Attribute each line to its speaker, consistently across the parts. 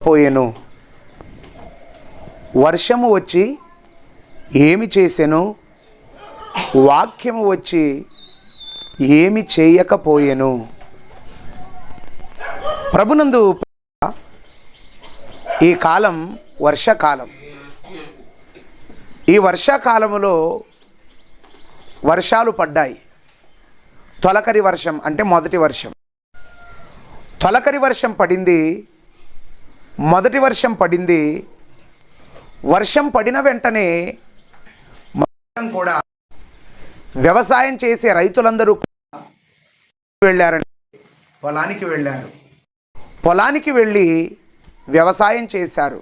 Speaker 1: పోయెను. వర్షము వచ్చి ఏమి చేసెను, వాక్యము వచ్చి ఏమి చేయకపోయెను. ప్రభునందు ఈ కాలం వర్షాకాలం. ఈ వర్షాకాలములో వర్షాలు పడ్డాయి. తొలకరి వర్షం అంటే మొదటి వర్షం. తొలకరి వర్షం పడింది, మొదటి వర్షం పడింది. వర్షం పడిన వెంటనే కూడా వ్యవసాయం చేసే రైతులందరూ వెళ్ళారండి, పొలానికి వెళ్ళారు. పొలానికి వెళ్ళి వ్యవసాయం చేశారు.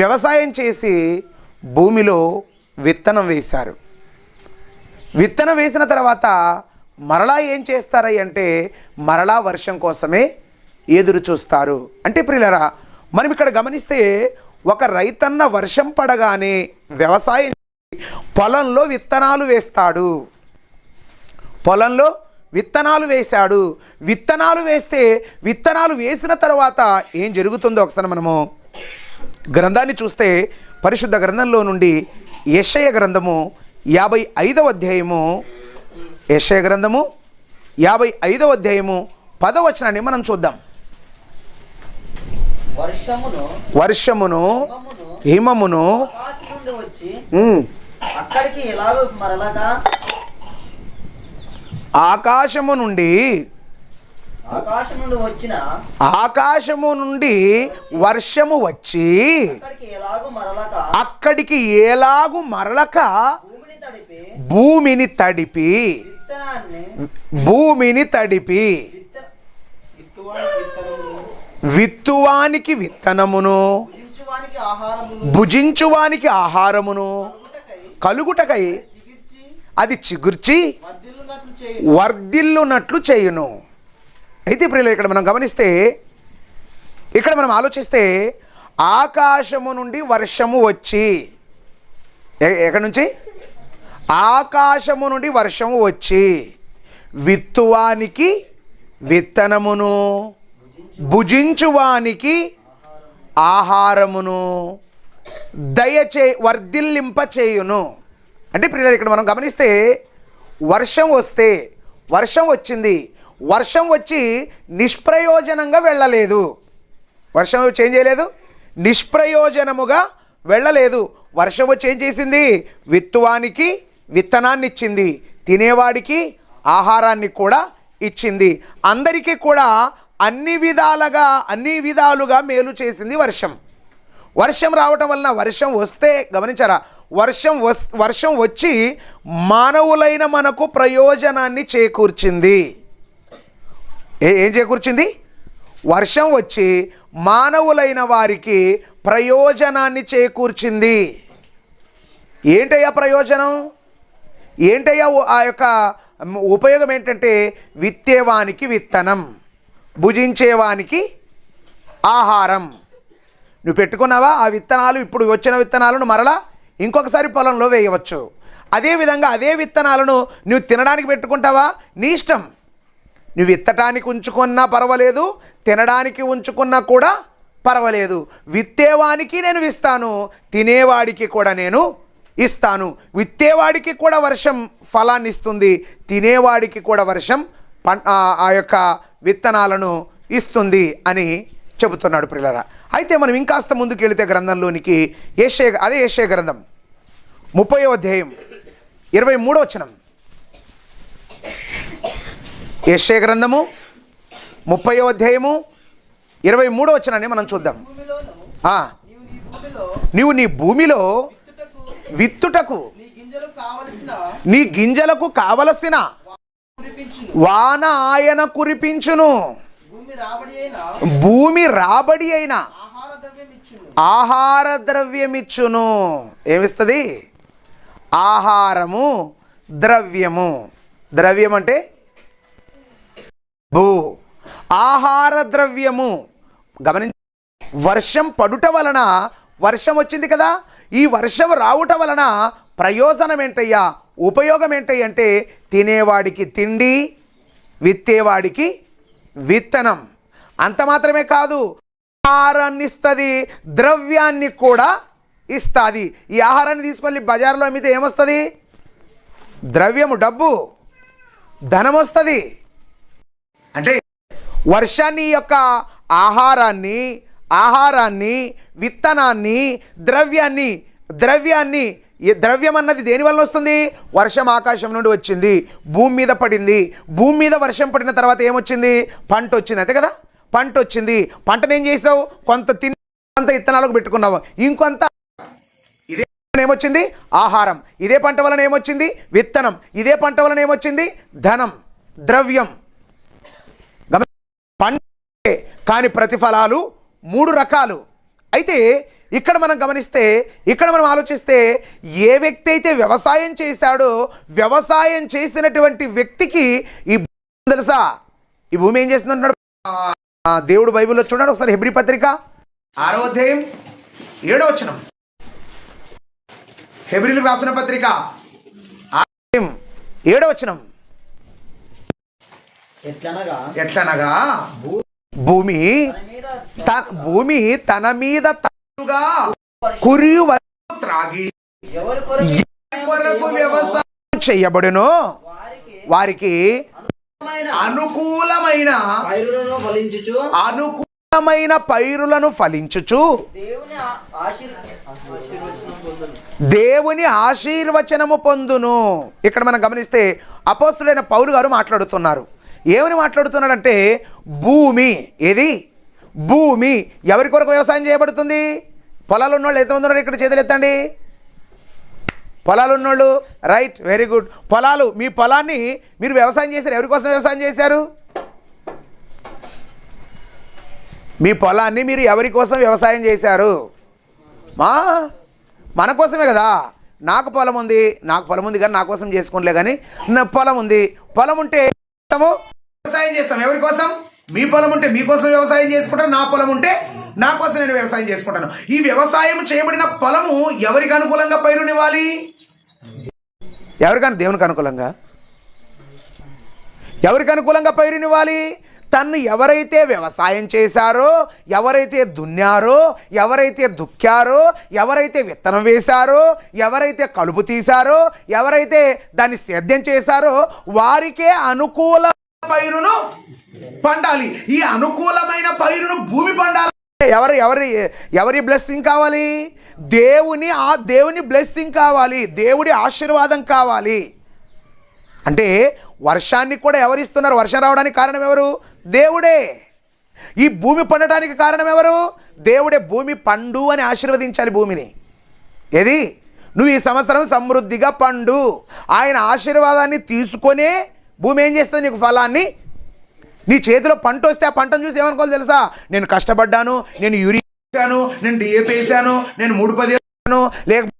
Speaker 1: వ్యవసాయం చేసి భూమిలో విత్తనం వేశారు. విత్తనం వేసిన తర్వాత మరలా ఏం చేస్తారై అంటే మరలా వర్షం కోసమే ఎదురు చూస్తారు. అంటే ప్రియులారా, మనం ఇక్కడ గమనిస్తే ఒక రైతన్న వర్షం పడగానే వ్యవసాయం పొలంలో విత్తనాలు వేస్తాడు. పొలంలో విత్తనాలు వేశాడు. విత్తనాలు వేస్తే విత్తనాలు వేసిన తర్వాత ఏం జరుగుతుందో ఒకసారి మనము గ్రంథాన్ని చూస్తే, పరిశుద్ధ గ్రంథంలో నుండి యెషయా గ్రంథము 55వ అధ్యాయము, యెషయా గ్రంథము 55వ అధ్యాయము 10వ వచనాన్ని మనం చూద్దాం. వర్షమును హిమమును ఆకాశము నుండి వర్షము వచ్చి అక్కడికి ఎలాగు మరలక భూమిని తడిపి విత్తువానికి విత్తనమును భుజించువానికి ఆహారమును కలుగుటకై అది చిగుర్చి వర్ధిల్లునట్లు చేయును. అయితే ప్రియులు, ఇక్కడ మనం గమనిస్తే, ఇక్కడ మనం ఆలోచిస్తే, ఆకాశము నుండి వర్షము వచ్చి, ఎక్కడి నుంచి? ఆకాశము నుండి వర్షము వచ్చి విత్తువానికి విత్తనమును భుజించువానికి ఆహారమును వర్ధిల్లింపచేయును. అంటే ప్రియులు, ఇక్కడ మనం గమనిస్తే, వర్షం వచ్చింది. వర్షం వచ్చి నిష్ప్రయోజనంగా వెళ్ళలేదు. వర్షం వచ్చి ఏం చేయలేదు? నిష్ప్రయోజనముగా వెళ్ళలేదు. వర్షం వచ్చి ఏం చేసింది? విత్తువానికి విత్తనాన్ని ఇచ్చింది, తినేవాడికి ఆహారాన్ని కూడా ఇచ్చింది. అందరికీ కూడా అన్ని విధాలుగా మేలు చేసింది వర్షం. వర్షం రావటం వలన, వర్షం వస్తే గమనించారా, వర్షం వచ్చి మానవులైన మనకు ప్రయోజనాన్ని చేకూర్చింది. ఏం చేకూర్చింది? వర్షం వచ్చి మానవులైన వారికి ప్రయోజనాన్ని చేకూర్చింది. ఏంటయ్యా ప్రయోజనం? ఏంటయ్యా ఆ యొక్క ఉపయోగం? ఏంటంటే విత్తేవానికి విత్తనం, భుజించేవానికి ఆహారం. నువ్వు పెట్టుకున్నావా ఆ విత్తనాలు? ఇప్పుడు వచ్చిన విత్తనాలను మరలా ఇంకొకసారి పొలంలో వేయవచ్చు. అదేవిధంగా అదే విత్తనాలను నువ్వు తినడానికి పెట్టుకుంటావా? నీ ఇష్టం. నువ్వు విత్తటానికి ఉంచుకున్నా పర్వాలేదు, తినడానికి ఉంచుకున్నా కూడా పర్వాలేదు. విత్తేవానికి నేను ఇస్తాను, తినేవాడికి కూడా నేను ఇస్తాను. విత్తేవాడికి కూడా వర్షం ఫలాన్ని ఇస్తుంది, తినేవాడికి కూడా వర్షం ఆ యొక్క విత్తనాలను ఇస్తుంది అని చెబుతున్నాడు ప్రియులారా. అయితే మనం ఇంకాస్త ముందుకు వెళితే గ్రంథంలోనికి, యెషయా గ్రంథం 30వ అధ్యాయం 23వ వచనం. యెషయా గ్రంథము 30వ అధ్యాయము 23వ వచనాన్ని మనం చూద్దాం. నీవు నీ భూమిలో విత్తుటకు నీ గింజలకు కావలసిన వాన ఆయన కురిపించును, భూమి రాబడి అయిన ఆహార ద్రవ్యమిచ్చును. ఏమిస్తుంది? ఆహారము, ద్రవ్యము. ద్రవ్యం అంటే ఆహార ద్రవ్యము. గమనించ, వర్షం పడుట వలన, వర్షం వచ్చింది కదా, ఈ వర్షం రావుట వలన ప్రయోజనం ఏంటయ్యా, ఉపయోగం ఏంటంటే తినేవాడికి తిండి, విత్తేవాడికి విత్తనం. అంత మాత్రమే కాదు, ఆహారాన్ని ఇస్తుంది, ద్రవ్యాన్ని కూడా ఇస్తుంది. ఈ ఆహారాన్ని తీసుకొని బజార్లో అమ్మితే ఏమొస్తుంది? ద్రవ్యము, డబ్బు, ధనం వస్తుంది. అంటే వర్షాన్ని యొక్క ఆహారాన్ని విత్తనాన్ని ద్రవ్యాన్ని ద్రవ్యం అన్నది దేని వల్ల వస్తుంది? వర్షం ఆకాశం నుండి వచ్చింది, భూమి మీద పడింది. భూమి మీద వర్షం పడిన తర్వాత ఏమొచ్చింది? పంట వచ్చింది, అంతే కదా? పంట వచ్చింది. పంటను ఏం చేసావు? కొంత తిని, కొంత విత్తనాలకు పెట్టుకున్నావు, ఇంకొంత ఇదే ఏమొచ్చింది? ఆహారం. ఇదే పంట వలన ఏమొచ్చింది? విత్తనం. ఇదే పంట వలన ఏమొచ్చింది? ధనం, ద్రవ్యం. పంట కానీ ప్రతిఫలాలు 3 రకాలు. అయితే ఇక్కడ మనం గమనిస్తే, ఇక్కడ మనం ఆలోచిస్తే, ఏ వ్యక్తి అయితే వ్యవసాయం చేశాడో, వ్యవసాయం చేసినటువంటి వ్యక్తికి ఈ భూమి తెలుసా? ఈ భూమి ఏం చేస్తుందంటున్నాడు దేవుడు బైబిల్లో. చూడండి ఒకసారి, హెబ్రీ పత్రిక 6వ అధ్యాయం 7వ వచనం. హెబ్రీలకు రాసిన పత్రిక 6వ అధ్యాయం 7వ వచనం. ఎట్లనగా భూమి తన మీద తట్టుగా కురియు త్రాగి కొరకు వ్యవసాయం చేయబడును వారికి అనుకూలమైన పైరులను ఫలించుచు దేవుని ఆశీర్వచనము పొందును. ఇక్కడ మనం గమనిస్తే అపోస్తలుడైన పౌలు గారు మాట్లాడుతున్నారు. ఏమని మాట్లాడుతున్నాడంటే, భూమి ఏది? భూమి ఎవరి కొరకు వ్యవసాయం చేయబడుతుంది? పొలాలు ఉన్నోళ్ళు ఎంతమంది ఉన్నారు ఇక్కడ? చేతులు ఎత్తండి. పొలాలు ఉన్నోళ్ళు, రైట్, వెరీ గుడ్. పొలాలు, మీ పొలాన్ని మీరు వ్యవసాయం చేశారు. ఎవరి కోసం వ్యవసాయం చేశారు? మీ పొలాన్ని మీరు ఎవరి కోసం వ్యవసాయం చేశారు? మన కోసమే కదా. నాకు పొలం ఉంది కానీ నా కోసం చేసుకోలే, కానీ నా పొలం ఉంది. పొలం ఉంటే వ్యవసాయం చేస్తాం. ఎవరి కోసం? మీ పొలం ఉంటే మీకోసం వ్యవసాయం చేసుకుంటాను, నా పొలం ఉంటే నా కోసం నేను వ్యవసాయం చేసుకుంటాను. ఈ వ్యవసాయం చేయబడిన పొలము ఎవరికి అనుకూలంగా పైరునివ్వాలి? ఎవరికైనా దేవునికి అనుకూలంగా. ఎవరికి అనుకూలంగా పైరునివ్వాలి? తన్ను ఎవరైతే వ్యవసాయం చేశారో, ఎవరైతే దున్నారో, ఎవరైతే దుక్కారో, ఎవరైతే విత్తనం వేశారో, ఎవరైతే కలుపు తీశారో, ఎవరైతే దాన్ని సేద్యం చేశారో, వారికే అనుకూల పైరును పండాలి. ఈ అనుకూలమైన పైరును భూమి పండాలి. ఎవరి బ్లెస్సింగ్ కావాలి? దేవుని బ్లెస్సింగ్ కావాలి, దేవుడి ఆశీర్వాదం కావాలి. అంటే వర్షాన్ని కూడా ఎవరు ఇస్తున్నారు? వర్షం రావడానికి కారణం ఎవరు? దేవుడే. ఈ భూమి పండటానికి కారణం ఎవరు? దేవుడే. భూమి పండు అని ఆశీర్వదించాలి భూమిని. ఏది? నువ్వు ఈ సంవత్సరం సమృద్ధిగా పండు. ఆయన ఆశీర్వాదాన్ని తీసుకొనే భూమి ఏం చేస్తుంది? నీకు ఫలాన్ని. నీ చేతిలో పంట వస్తే ఆ పంటను చూసి ఏమనుకోవాలి తెలుసా? నేను కష్టపడ్డాను, నేను యూరియా వేసాను, నేను డిఏపి వేసాను, నేను 3-10 వేసాను, లేకపోతే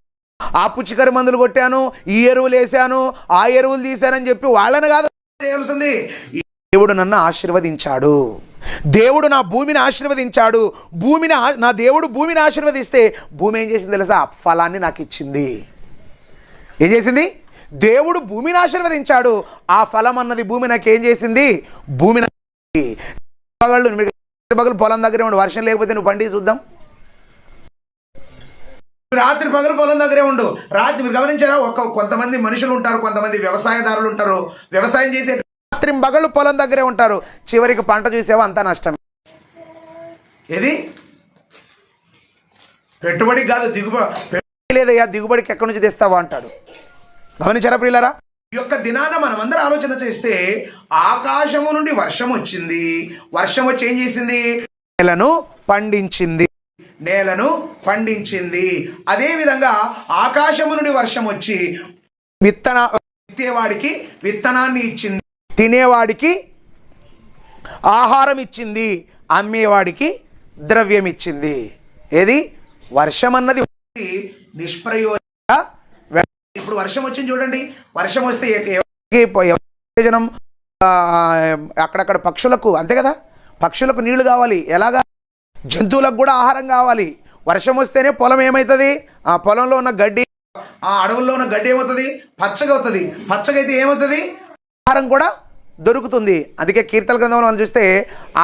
Speaker 1: ఆ పుచ్చికరి మందులు కొట్టాను, ఈ ఎరువులు వేసాను, ఆ ఎరువులు తీశానని చెప్పి వాళ్ళని కాదు చేయాల్సింది. దేవుడు నన్ను ఆశీర్వదించాడు, దేవుడు నా భూమిని ఆశీర్వదించాడు. నా దేవుడు భూమిని ఆశీర్వదిస్తే భూమి ఏం చేసింది తెలుసా? ఫలాన్ని నాకు ఇచ్చింది. ఏం చేసింది? దేవుడు భూమిని ఆశీర్వదించాడు, ఆ ఫలం అన్నది భూమి నాకేం చేసింది? భూమి పగలు పొలం దగ్గరే ఉండు, వర్షం లేకపోతే నువ్వు పండి చూద్దాం. రాత్రి పగలు పొలం దగ్గరే ఉండు. రాత్రి మీరు గమనించారా? కొంతమంది మనుషులు ఉంటారు, కొంతమంది వ్యవసాయదారులు ఉంటారు, వ్యవసాయం చేసే రాత్రి పగలు పొలం దగ్గరే ఉంటారు. చివరికి పంట చూసేవా అంతా నష్టం. ఏది? పెట్టుబడికి కాదు, దిగుబడి లేదయ్యా, దిగుబడికి ఎక్కడి నుంచి తెస్తావా అంటాడు. గమనించారా ప్రియులారా? ఈ యొక్క దినాన మనం అందరూ ఆలోచన చేస్తే, ఆకాశము నుండి వర్షం వచ్చింది. వర్షం వచ్చి ఏం చేసింది? నేలను పండించింది. అదేవిధంగా ఆకాశము నుండి వర్షం వచ్చి విత్తేవాడికి విత్తనాన్ని ఇచ్చింది, తినేవాడికి ఆహారం ఇచ్చింది, అమ్మేవాడికి ద్రవ్యం ఇచ్చింది. ఏది? వర్షం అన్నది నిష్ప్రయోజన. ఇప్పుడు వర్షం వచ్చింది చూడండి. వర్షం వస్తే ప్రయోజనం అక్కడక్కడ పక్షులకు, అంతే కదా? పక్షులకు నీళ్లు కావాలి. ఎలాగా? జంతువులకు కూడా ఆహారం కావాలి. వర్షం వస్తేనే పొలం ఏమవుతుంది? ఆ పొలంలో ఉన్న గడ్డి, ఆ అడవుల్లో ఉన్న గడ్డి ఏమవుతుంది? పచ్చగా అవుతుంది. పచ్చగా అయితే ఏమవుతుంది? ఆహారం కూడా దొరుకుతుంది. అందుకే కీర్తన గ్రంథంలో మనం చూస్తే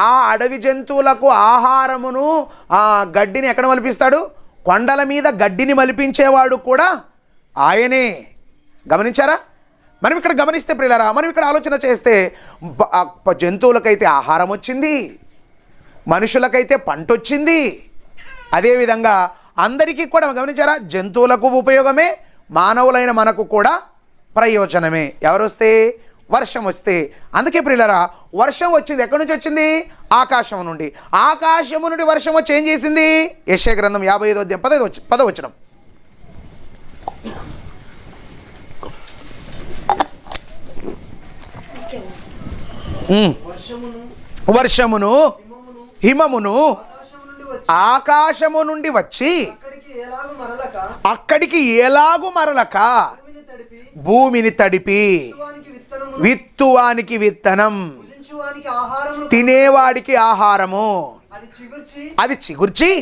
Speaker 1: ఆ అడవి జంతువులకు ఆహారమును ఆ గడ్డిని ఎక్కడ మలిపిస్తాడు? కొండల మీద గడ్డిని మలిపించేవాడు కూడా ఆయనే. గమనించారా? మనం ఇక్కడ గమనిస్తే ప్రియులారా, మనం ఇక్కడ ఆలోచన చేస్తే జంతువులకైతే ఆహారం వచ్చింది, మనుషులకైతే పంట వచ్చింది. అదేవిధంగా అందరికీ కూడా గమనించారా, జంతువులకు ఉపయోగమే, మానవులైన మనకు కూడా ప్రయోజనమే. ఎవరు వస్తే? వర్షం వస్తే. అందుకే ప్రియులారా, వర్షం వచ్చింది ఎక్కడి నుంచి వచ్చింది? ఆకాశం నుండి. ఆకాశము నుండి వర్షం వచ్చి ఏం చేసింది? యెషయా గ్రంథం 55వ అధ్యాయం 10వ వచనం. వర్షమును హిమమును ఆకాశము నుండి వచ్చి అక్కడికి ఎలాగు మరలక భూమిని తడిపి విత్తువానికి విత్తనం, తినేవాడికి ఆహారము, అది చిగుర్చి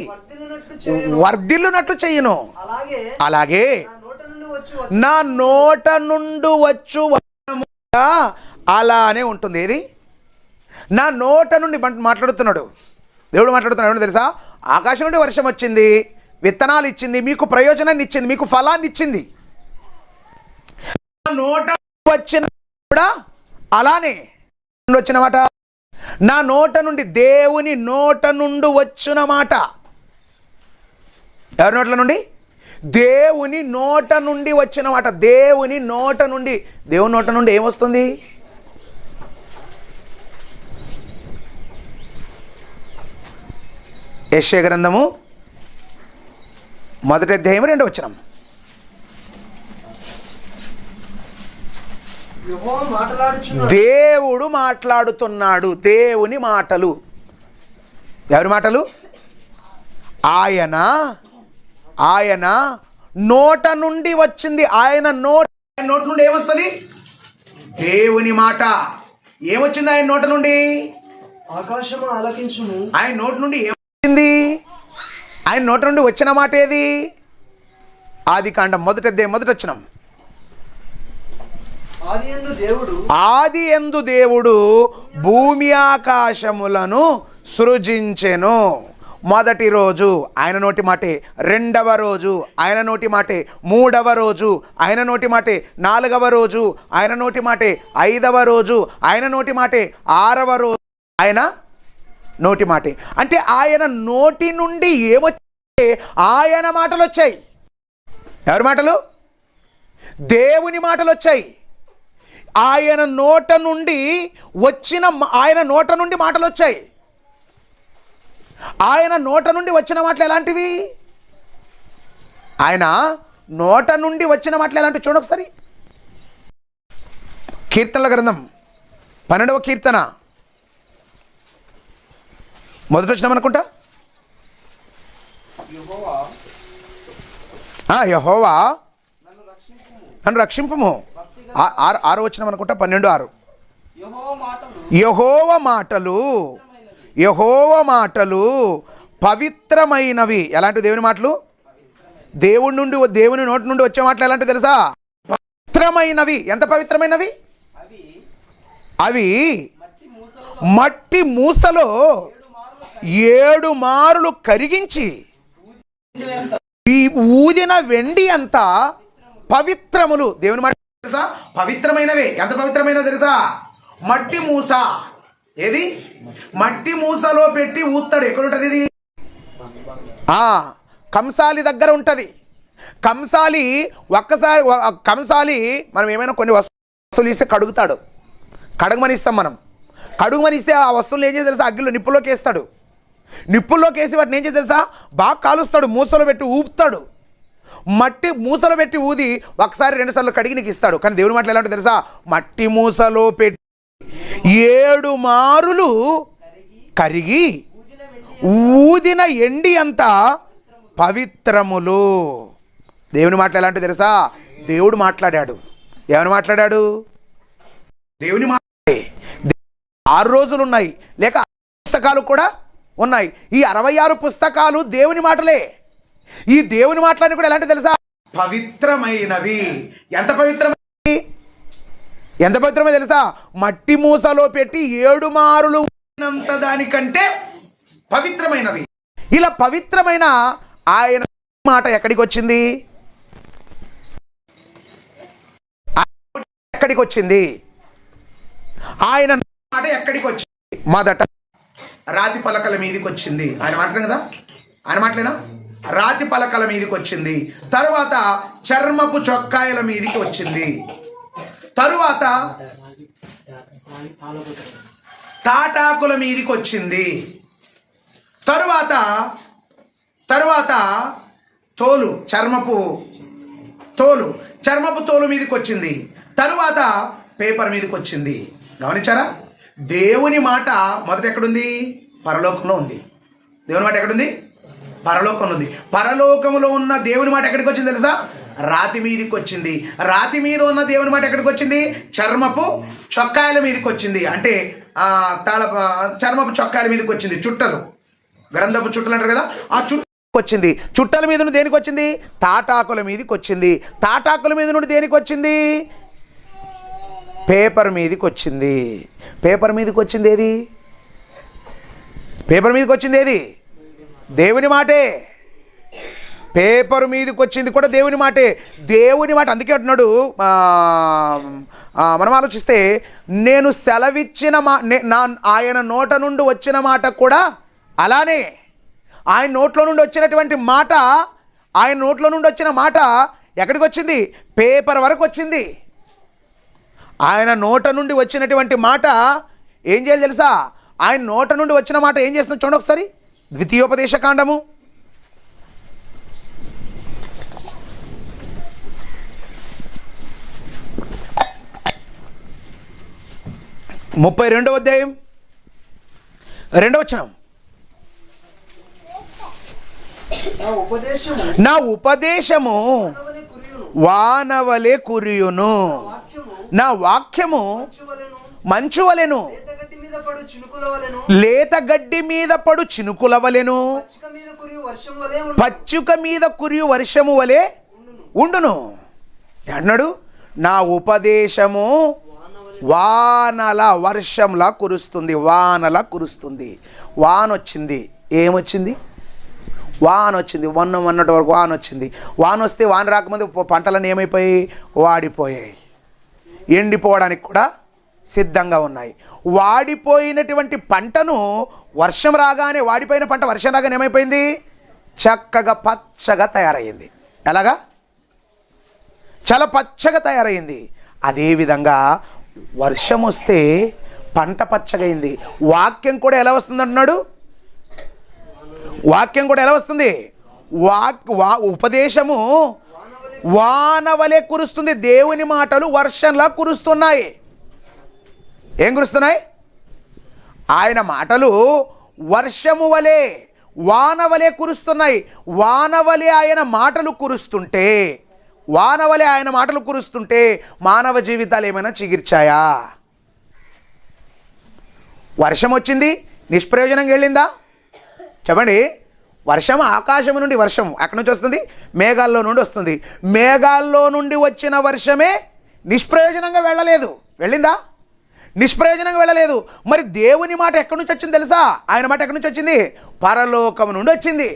Speaker 1: వర్ధిల్లునట్లు చెయ్యును. అలాగే నా నోట నుండి వచ్చు అలానే ఉంటుంది. ఏది? నా నోట నుండి మాట్లాడుతున్నాడు దేవుడు. మాట్లాడుతున్నాడు తెలుసా? ఆకాశం నుండి వర్షం వచ్చింది, విత్తనాలు ఇచ్చింది, మీకు ప్రయోజనాన్ని ఇచ్చింది, మీకు ఫలాన్ని ఇచ్చింది. నోట వచ్చిన కూడా అలానే వచ్చిన మాట. నా నోట నుండి, దేవుని నోట నుండి వచ్చిన మాట. ఎవరి నోట్ల నుండి? దేవుని నోట నుండి వచ్చిన మాట. దేవుని నోట నుండి, దేవుని నోట నుండి ఏమొస్తుంది? యెషయా గ్రంథము 1వ అధ్యాయం 2వ వచనం. దేవుడు మాట్లాడుతున్నాడు. దేవుని మాటలు. ఎవరి మాటలు? ఆయన నోట నుండి వచ్చింది. ఆయన నోట నుండి ఏమొస్తుంది? దేవుని మాట. ఏమొచ్చింది ఆయన నోట నుండి?
Speaker 2: ఆకాశము ఆలకించుము.
Speaker 1: ఆయన నోటి నుండి ఏమొచ్చింది? ఆయన నోట నుండి వచ్చిన మాట ఏది? ఆదికాండం 1వ అధ్యాయం 1వ వచనం. ఆది యందు దేవుడు భూమి ఆకాశములను సృజించెను. మొదటి రోజు ఆయన నోటి మాటే, రెండవ రోజు ఆయన నోటి మాటే, మూడవ రోజు ఆయన నోటి మాటే, నాలుగవ రోజు ఆయన నోటి మాటే, ఐదవ రోజు ఆయన నోటి మాటే, ఆరవ రోజు ఆయన నోటి మాటే. అంటే ఆయన నోటి నుండి ఏమొచ్చాయి? ఆయన మాటలు వచ్చాయి. ఎవరి మాటలు? దేవుని మాటలు వచ్చాయి. ఆయన నోట నుండి మాటలు వచ్చాయి. ఆయన నోట నుండి వచ్చిన మాటలు ఎలాంటివి? ఆయన నోట నుండి వచ్చిన మాటలు ఎలాంటివి? చూడండి ఒకసారి. కీర్తనల గ్రంథం 12వ కీర్తన 1వ వచనం అనుకుంటా. యెహోవా నన్ను రక్షింపుము. 6వ వచనం అనుకుంటా, 12:6. యెహోవా మాటలు పవిత్రమైనవి. ఎలాంటి దేవుని మాటలు? దేవుని నోటి నుండి వచ్చే మాటలు ఎలాంటి తెలుసా? పవిత్రమైనవి. ఎంత పవిత్రమైనవి? అవి మట్టి మూసలో 7 మారులు కరిగించి ఈ ఊదిన వెండి అంతా పవిత్రములు. దేవుని మాట తెలుసా? పవిత్రమైనవే. ఎంత పవిత్రమైనవి తెలుసా? మట్టి మూస. ఏది? మట్టి మూసలో పెట్టి ఊస్తాడు. ఎక్కడ ఉంటుంది ఇది? కంసాలి దగ్గర ఉంటుంది. కంసాలి మనం ఏమైనా కొన్ని వస్తువులు ఇస్తే కడుగుతాడు. కడగమని ఇస్తాం మనం. కడుగుమని ఇస్తే ఆ వస్తువులు ఏం చేసి తెలుసా? అగ్గిలో నిప్పుల్లోకి వేస్తాడు. నిప్పుల్లోకి వేసి వాటిని ఏం చేసి తెలుసా? బాగా కాలుస్తాడు. మూసలో పెట్టి ఊపుతాడు. మట్టి మూసలో పెట్టి ఊది ఒకసారి 2 సార్లు కడిగి నీకు ఇస్తాడు. కానీ దేవుని మాటలు ఎలాంటి తెలుసా? మట్టి మూసలో పెట్టి 7 మారులు కరిగి ఊదిన ఎండి అంతా పవిత్రములు. దేవుని మాటలు ఎలాంటి తెలుసా? దేవుడు మాట్లాడాడు. ఏమని మాట్లాడాడు? దేవుని మాటలే. 6 రోజులు ఉన్నాయి, లేక పుస్తకాలు కూడా ఉన్నాయి. ఈ 66 పుస్తకాలు దేవుని మాటలే. ఈ దేవుని మాటలని కూడా ఎలాంటి తెలుసా? పవిత్రమైనవి. ఎంత పవిత్రమైనవి? ఎంత పవిత్రమో తెలుసా? మట్టి మూసలో పెట్టి 7 మారులు ఊదినంత దానికంటే పవిత్రమైనవి. ఇలా పవిత్రమైన ఆయన మాట ఎక్కడికి వచ్చింది? ఎక్కడికి వచ్చింది? ఆయన మాట ఎక్కడికి వచ్చింది? మొదట రాతి పలకల మీదకి వచ్చింది. ఆయన మాట్లాడు కదా, ఆయన మాట్లాడినా రాతి పలకల మీదకి వచ్చింది. తరువాత చర్మపు చొక్కాయల మీదకి వచ్చింది. తరువాత తాటాకుల మీదకి వచ్చింది. తరువాత తోలు చర్మపు తోలు మీదకి వచ్చింది. తరువాత పేపర్ మీదకి వచ్చింది. గమనించారా? దేవుని మాట మొదట ఎక్కడుంది? పరలోకంలో ఉంది. దేవుని మాట ఎక్కడుంది? పరలోకంలో ఉంది. పరలోకములో ఉన్న దేవుని మాట ఎక్కడికి వచ్చింది తెలుసా? రాతి మీదకి వచ్చింది. రాతి మీద ఉన్న దేవుని మాట ఎక్కడికి వచ్చింది? చర్మపు చొక్కాయల మీదకి వచ్చింది. అంటే చర్మపు చొక్కాయల మీదకి వచ్చింది. చుట్టలు, గ్రంథపు చుట్టలు అంటారు కదా, ఆ చుట్టూ వచ్చింది. చుట్టల మీద నుండి దేనికి వచ్చింది? తాటాకుల మీదకి వచ్చింది. తాటాకుల మీద నుండి దేనికి వచ్చింది? పేపర్ మీదకి వచ్చింది. పేపర్ మీదకి వచ్చింది ఏది? పేపర్ మీదకి వచ్చింది ఏది? దేవుని మాటే. పేపర్ మీదకి వచ్చింది కూడా దేవుని మాటే. దేవుని మాట. అందుకే అంటున్నాడు, మనం ఆలోచిస్తే, నేను సెలవిచ్చిన ఆయన నోట నుండి వచ్చిన మాట కూడా అలానే. ఆయన నోట్లో నుండి వచ్చినటువంటి మాట, ఆయన నోట్లో నుండి వచ్చిన మాట ఎక్కడికి వచ్చింది? పేపర్ వరకు వచ్చింది. ఆయన నోట నుండి వచ్చినటువంటి మాట ఏం చేయాలి తెలుసా? ఆయన నోట నుండి వచ్చిన మాట ఏం చేస్తుందో చూడండి ఒకసారి. ద్వితీయోపదేశ కాండము 32వ అధ్యాయం 2వ వచనం. నా ఉపదేశము వానవలే కురియును, నా వాక్యము మంచువలెను, లేత గడ్డి మీద పడు చినుకులవలెను, పచ్చిక మీద కురియు వర్షము వలె ఉండును అన్నాడు. నా ఉపదేశము వానల వర్షంలా కురుస్తుంది. వానలా కురుస్తుంది. వాన వచ్చింది. ఏమొచ్చింది? వాన వచ్చింది. మొన్నటి వరకు వాన వచ్చింది. వాన వస్తే వాన రాకముందు పంటలన్నీ ఏమైపోయాయి? వాడిపోయాయి. ఎండిపోవడానికి కూడా సిద్ధంగా ఉన్నాయి. వాడిపోయినటువంటి పంటను వర్షం రాగానే, వాడిపోయిన పంట వర్షం రాగానే ఏమైపోయింది? చక్కగా పచ్చగా తయారయ్యింది. ఎలాగా? చాలా పచ్చగా తయారయ్యింది. అదేవిధంగా వర్షం వస్తే పంట పచ్చగైంది. వాక్యం కూడా ఎలా వస్తుంది అంటున్నాడు? వాక్యం కూడా ఎలా వస్తుంది? ఉపదేశము వానవలే కురుస్తుంది. దేవుని మాటలు వర్షంలా కురుస్తున్నాయి. ఏం కురుస్తున్నాయి? ఆయన మాటలు వర్షము వలె, వానవలే కురుస్తున్నాయి. వానవలే ఆయన మాటలు కురుస్తుంటే, వానవలే ఆయన మాటలు కురుస్తుంటే మానవ జీవితాలు ఏమైనా చిగిర్చాయా? వర్షం వచ్చింది, నిష్ప్రయోజనంగా వెళ్ళిందా? చెప్పండి. వర్షం ఆకాశం నుండి, వర్షం ఎక్కడి నుంచి వస్తుంది? మేఘాల్లో నుండి వస్తుంది. మేఘాల్లో నుండి వచ్చిన వర్షమే నిష్ప్రయోజనంగా వెళ్ళలేదు. వెళ్ళిందా? నిష్ప్రయోజనంగా వెళ్ళలేదు. మరి దేవుని మాట ఎక్కడి నుంచి వచ్చింది తెలుసా? ఆయన మాట ఎక్కడి నుంచి వచ్చింది? పరలోకము నుండి వచ్చింది.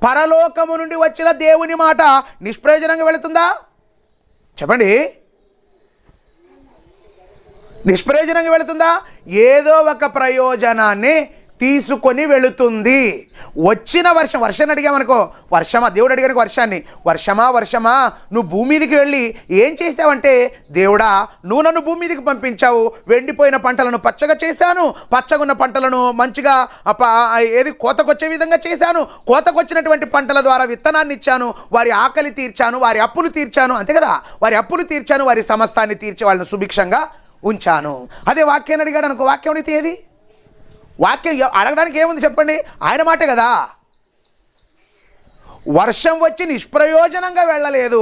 Speaker 1: పరలోకము నుండి వచ్చిన దేవుని మాట నిష్ప్రయోజనంగా వెళుతుందా? చెప్పండి. నిష్ప్రయోజనంగా వెళుతుందా? ఏదో ఒక ప్రయోజనాన్ని తీసుకొని వెళుతుంది. వచ్చిన వర్షాన్ని అడిగామనుకో, వర్షమా, దేవుడు అడిగాడు వర్షాన్ని, వర్షమా నువ్వు భూమి మీదకి వెళ్ళి ఏం చేసావంటే, దేవుడా నువ్వు నన్ను భూమి మీదకి పంపించావు, వెండిపోయిన పంటలను పచ్చగా చేశాను, పచ్చగున్న పంటలను మంచిగా కోతకొచ్చే విధంగా చేశాను, కోతకొచ్చినటువంటి పంటల ద్వారా విత్తనాన్ని ఇచ్చాను, వారి ఆకలి తీర్చాను, వారి అప్పులు తీర్చాను. అంతే కదా? వారి అప్పులు తీర్చాను, వారి సమస్తాన్ని తీర్చి వాళ్ళని సుభిక్షంగా ఉంచాను. అదే వాక్యాన్ని అడిగాడు అనుకో, వాక్యం అడిగితే ఏది? వాక్యం అడగడానికి ఏముంది చెప్పండి? ఆయన మాటే కదా. వర్షం వచ్చి నిష్ప్రయోజనంగా వెళ్ళలేదు.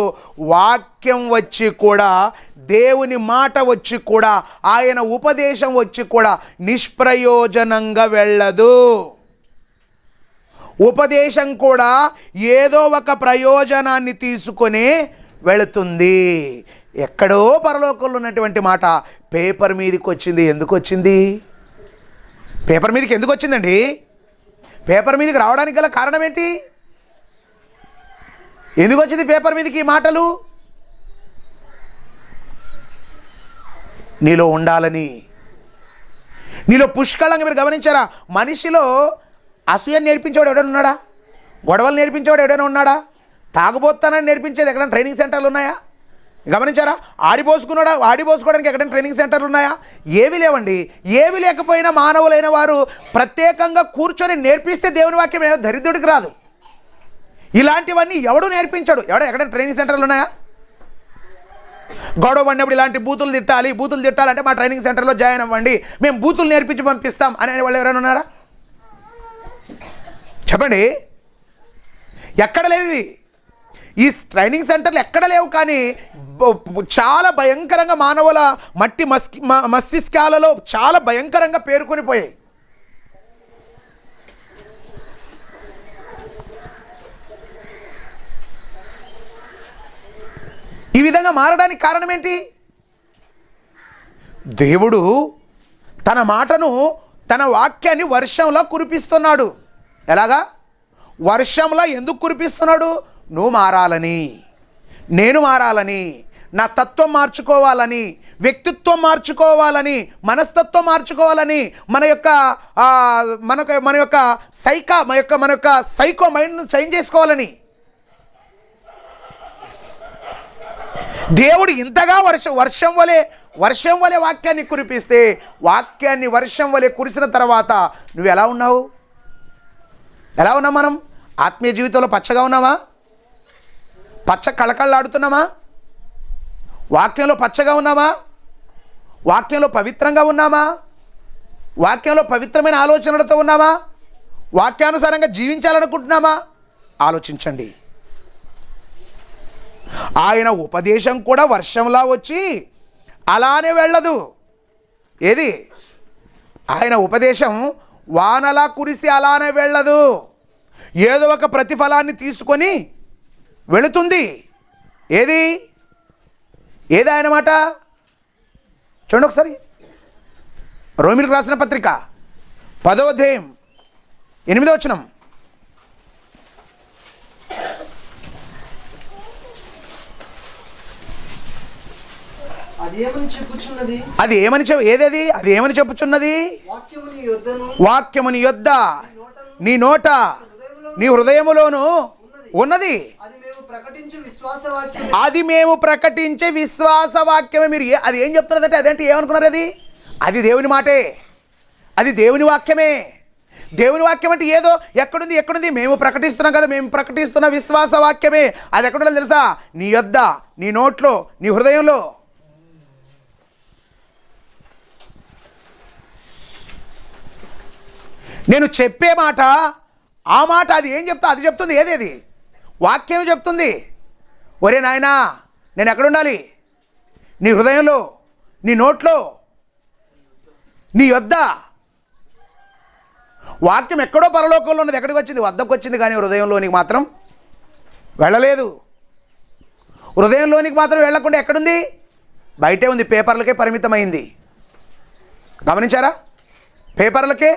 Speaker 1: వాక్యం వచ్చి కూడా, దేవుని మాట వచ్చి కూడా, ఆయన ఉపదేశం వచ్చి కూడా నిష్ప్రయోజనంగా వెళ్ళదు. ఉపదేశం కూడా ఏదో ఒక ప్రయోజనాన్ని తీసుకొని వెళుతుంది. ఎక్కడో పరలోకంలో ఉన్నటువంటి మాట పేపర్ మీదకి వచ్చింది. ఎందుకు వచ్చింది? పేపర్ మీదకి ఎందుకు వచ్చిందండి? పేపర్ మీదకి రావడానికి గల కారణం ఏంటి? ఎందుకు వచ్చింది పేపర్ మీదకి ఈ మాటలు? నీలో ఉండాలని, నీలో పుష్కలంగా. మీరు గమనించారా? మనిషిలో అసూయని నేర్పించేవాడు ఎవడైనా ఉన్నాడా? గొడవలు నేర్పించేవాడు ఎవడైనా ఉన్నాడా? తాగుబోతానని నేర్పించేది ఎక్కడైనా ట్రైనింగ్ సెంటర్లు ఉన్నాయా? గమనించారా? ఆడిపోసుకోవడానికి ఎక్కడైనా ట్రైనింగ్ సెంటర్లు ఉన్నాయా? ఏవి లేవండి. ఏవి లేకపోయినా మానవులైన వారు ప్రత్యేకంగా కూర్చొని నేర్పిస్తే దేవుని వాక్యం ఏమో దరిద్రుడికి రాదు. ఇలాంటివన్నీ ఎవడు నేర్పించాడు? ఎక్కడైనా ట్రైనింగ్ సెంటర్లు ఉన్నాయా? గొడవ పడినప్పుడు ఇలాంటి బూతులు తిట్టాలంటే మా ట్రైనింగ్ సెంటర్లో జాయిన్ అవ్వండి, మేము బూతులు నేర్పించి పంపిస్తాం అనే వాళ్ళు ఎవరైనా ఉన్నారా? చెప్పండి. ఎక్కడ లేవు ఈ ట్రైనింగ్ సెంటర్లు, ఎక్కడ లేవు. కానీ చాలా భయంకరంగా మానవుల మట్టి మస్తిష్కాలలో చాలా భయంకరంగా పేరుకొని పోయాయి. ఈ విధంగా మారడానికి కారణం ఏంటి? దేవుడు తన మాటను, తన వాక్యాన్ని వర్షంలో కురిపిస్తున్నాడు. ఎలాగా? వర్షంలో ఎందుకు కురిపిస్తున్నాడు? నువ్వు మారాలని, నేను మారాలని, నా తత్వం మార్చుకోవాలని, వ్యక్తిత్వం మార్చుకోవాలని, మనస్తత్వం మార్చుకోవాలని, మన యొక్క సైకో మైండ్ను చేంజ్ చేసుకోవాలని దేవుడు ఇంతగా వర్షం వలె వాక్యాన్ని కురిపిస్తే, వాక్యాన్ని వర్షం వలె కురిసిన తర్వాత నువ్వు ఎలా ఉన్నావు? మనం ఆత్మీయ జీవితంలో పచ్చగా ఉన్నావా? పచ్చ కళకళలాడుతున్నామా? వాక్యంలో పచ్చగా ఉన్నామా? వాక్యంలో పవిత్రంగా ఉన్నామా? వాక్యంలో పవిత్రమైన ఆలోచనలతో ఉన్నామా? వాక్యానుసారంగా జీవించాలనుకుంటున్నామా? ఆలోచించండి. ఆయన ఉపదేశం కూడా వర్షంలా వచ్చి అలానే వెళ్ళదు. ఏది? ఆయన ఉపదేశం వానలా కురిసి అలానే వెళ్ళదు. ఏదో ఒక ప్రతిఫలాన్ని తీసుకొని వెళుతుంది. ఏది ఆయన మాట చూడండి ఒకసారి. రోమిలకు రాసిన పత్రిక 10వ అధ్యాయం 8వ వచనం.
Speaker 2: అది ఏమని చెప్పుచున్నది?
Speaker 1: అది ఏమని చెప్పుచున్నది? వాక్యము నీ యొద్ద, నీ నోట, నీ హృదయములోను ఉన్నది. అది మేము ప్రకటించే విశ్వాస వాక్యమే. మీరు అది ఏం చెప్తున్నదంటే అదేంటి? ఏమనుకున్నారు? అది దేవుని మాటే, అది దేవుని వాక్యమే. దేవుని వాక్యం అంటే ఏదో ఎక్కడుంది? మేము ప్రకటిస్తున్నాం కదా, మేము ప్రకటిస్తున్న విశ్వాస వాక్యమే. అది ఎక్కడుందో తెలుసా? నీ యొద్ద, నీ నోట్లో, నీ హృదయంలో. నేను చెప్పే మాట, ఆ మాట అది ఏం చెప్తా? అది చెప్తుంది. ఏది? వాక్యం చెప్తుంది. ఒరే నాయనా, నేను ఎక్కడుండాలి? నీ హృదయంలో, నీ నోట్లో, నీ యొద్ద. వాక్యం ఎక్కడో పరలోకంలో ఉన్నది. ఎక్కడికి వచ్చింది? వద్దకు వచ్చింది, కానీ హృదయంలోనికి మాత్రం వెళ్ళలేదు. హృదయంలోనికి మాత్రం వెళ్ళకుండా ఎక్కడుంది? బయటే ఉంది. పేపర్లకే పరిమితమైంది. గమనించారా? పేపర్లకే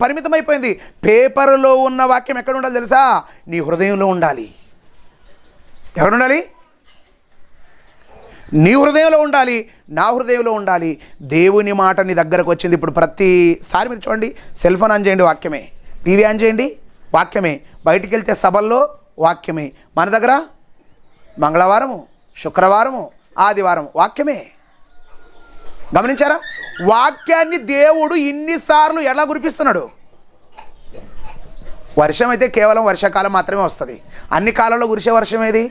Speaker 1: పరిమితమైపోయింది. పేపర్లో ఉన్న వాక్యం ఎక్కడ ఉండాలి తెలుసా? నీ హృదయంలో ఉండాలి. ఎక్కడ ఉండాలి? నీ హృదయంలో ఉండాలి, నా హృదయంలో ఉండాలి. దేవుని మాట నీ దగ్గరకు వచ్చింది. ఇప్పుడు ప్రతిసారి మీరు చూడండి, సెల్ ఫోన్ ఆన్ చేయండి, వాక్యమే. టీవీ ఆన్ చేయండి, వాక్యమే. బయటికి వెళ్తే సభల్లో వాక్యమే. మన దగ్గర మంగళవారము, శుక్రవారము, ఆదివారం వాక్యమే. గమనించారా? వాక్యాన్ని దేవుడు ఇన్నిసార్లు ఎలా కురిపిస్తున్నాడు? వర్షం అయితే కేవలం వర్షాకాలం మాత్రమే వస్తుంది. అన్ని కాలంలో కురిసే వర్షం ఏది?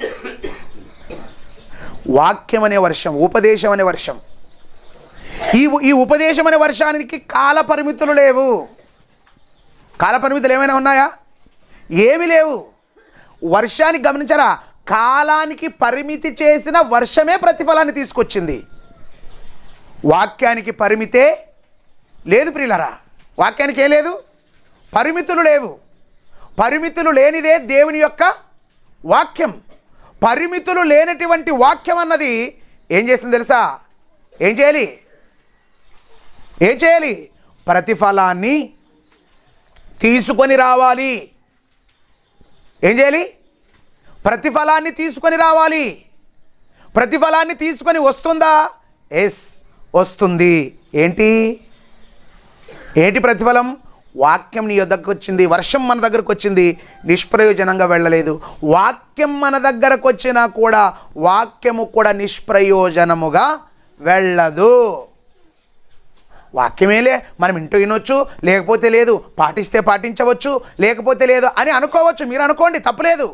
Speaker 1: వాక్యం అనే వర్షం, ఉపదేశం అనే వర్షం. ఈ ఉపదేశం అనే వర్షానికి కాల పరిమితులు లేవు. కాల పరిమితులు ఏమైనా ఉన్నాయా? ఏమీ లేవు. వర్షానికి గమనించారా? కాలానికి పరిమితి చేసిన వర్షమే ప్రతిఫలాన్ని తీసుకొచ్చింది. వాక్యానికి పరిమితే లేదు ప్రియులారా. వాక్యానికి ఏ లేదు? పరిమితులు లేవు. పరిమితులు లేనిదే దేవుని యొక్క వాక్యం. పరిమితులు లేనటువంటి వాక్యం అన్నది ఏం చేసింది తెలుసా? ఏం చేయాలి? ప్రతిఫలాన్ని తీసుకొని రావాలి. ఏం చేయాలి? ప్రతిఫలాన్ని తీసుకొని రావాలి. ప్రతిఫలాన్ని తీసుకొని వస్తుందా? ఎస్, వస్తుంది. ఏంటి ప్రతిఫలం? వాక్యం నీ దగ్గరకు వచ్చింది, వర్షం మన దగ్గరకు వచ్చింది, నిష్ప్రయోజనంగా వెళ్ళలేదు. వాక్యం మన దగ్గరకు వచ్చినా కూడా వాక్యము కూడా నిష్ప్రయోజనముగా వెళ్ళదు. వాక్యమేలే, మనం ఇంటూ వినొచ్చు, లేకపోతే లేదు, పాటిస్తే పాటించవచ్చు, లేకపోతే లేదు అని అనుకోవచ్చు. మీరు అనుకోండి, తప్పులేదు.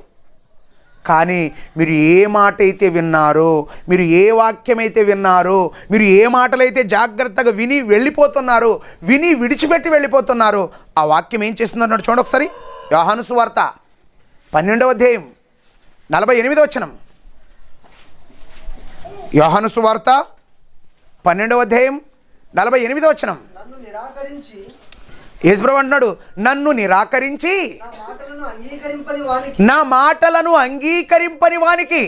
Speaker 1: కానీ మీరు ఏ మాట అయితే విన్నారో, మీరు ఏ వాక్యమైతే విన్నారో, మీరు ఏ మాటలైతే జాగ్రత్తగా విని వెళ్ళిపోతున్నారో, విని విడిచిపెట్టి వెళ్ళిపోతున్నారో, ఆ వాక్యం ఏం చేస్తుందన్నాడు చూడండి ఒకసారి. యోహాను సువార్త 12వ అధ్యాయం 48వ వచనం. యోహాను సువార్త 12వ అధ్యాయం 48వ వచనం.
Speaker 2: నన్ను నిరాకరించి,
Speaker 1: యేసుప్రభువు అంటున్నాడు, నన్ను నిరాకరించి నా మాటలను అంగీకరింపని వానికి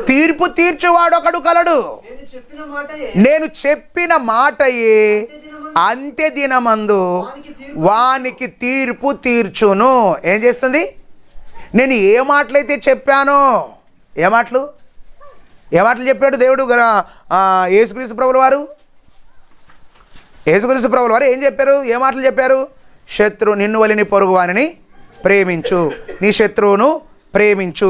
Speaker 1: తీర్పు తీర్చువాడొకడు కలడు. నేను చెప్పిన మాటయే అంత్య దినమందు వానికి తీర్పు తీర్చును. ఏం చేస్తుంది? నేను ఏ మాటలైతే చెప్పానో, ఏ మాటలు చెప్పాడు దేవుడు? యేసుక్రీస్తు ప్రభుల వారు ఏం చెప్పారు? ఏ మాటలు చెప్పారు? నిన్ను వలిని పొరుగు వానిని ప్రేమించు, నీ శత్రువును ప్రేమించు.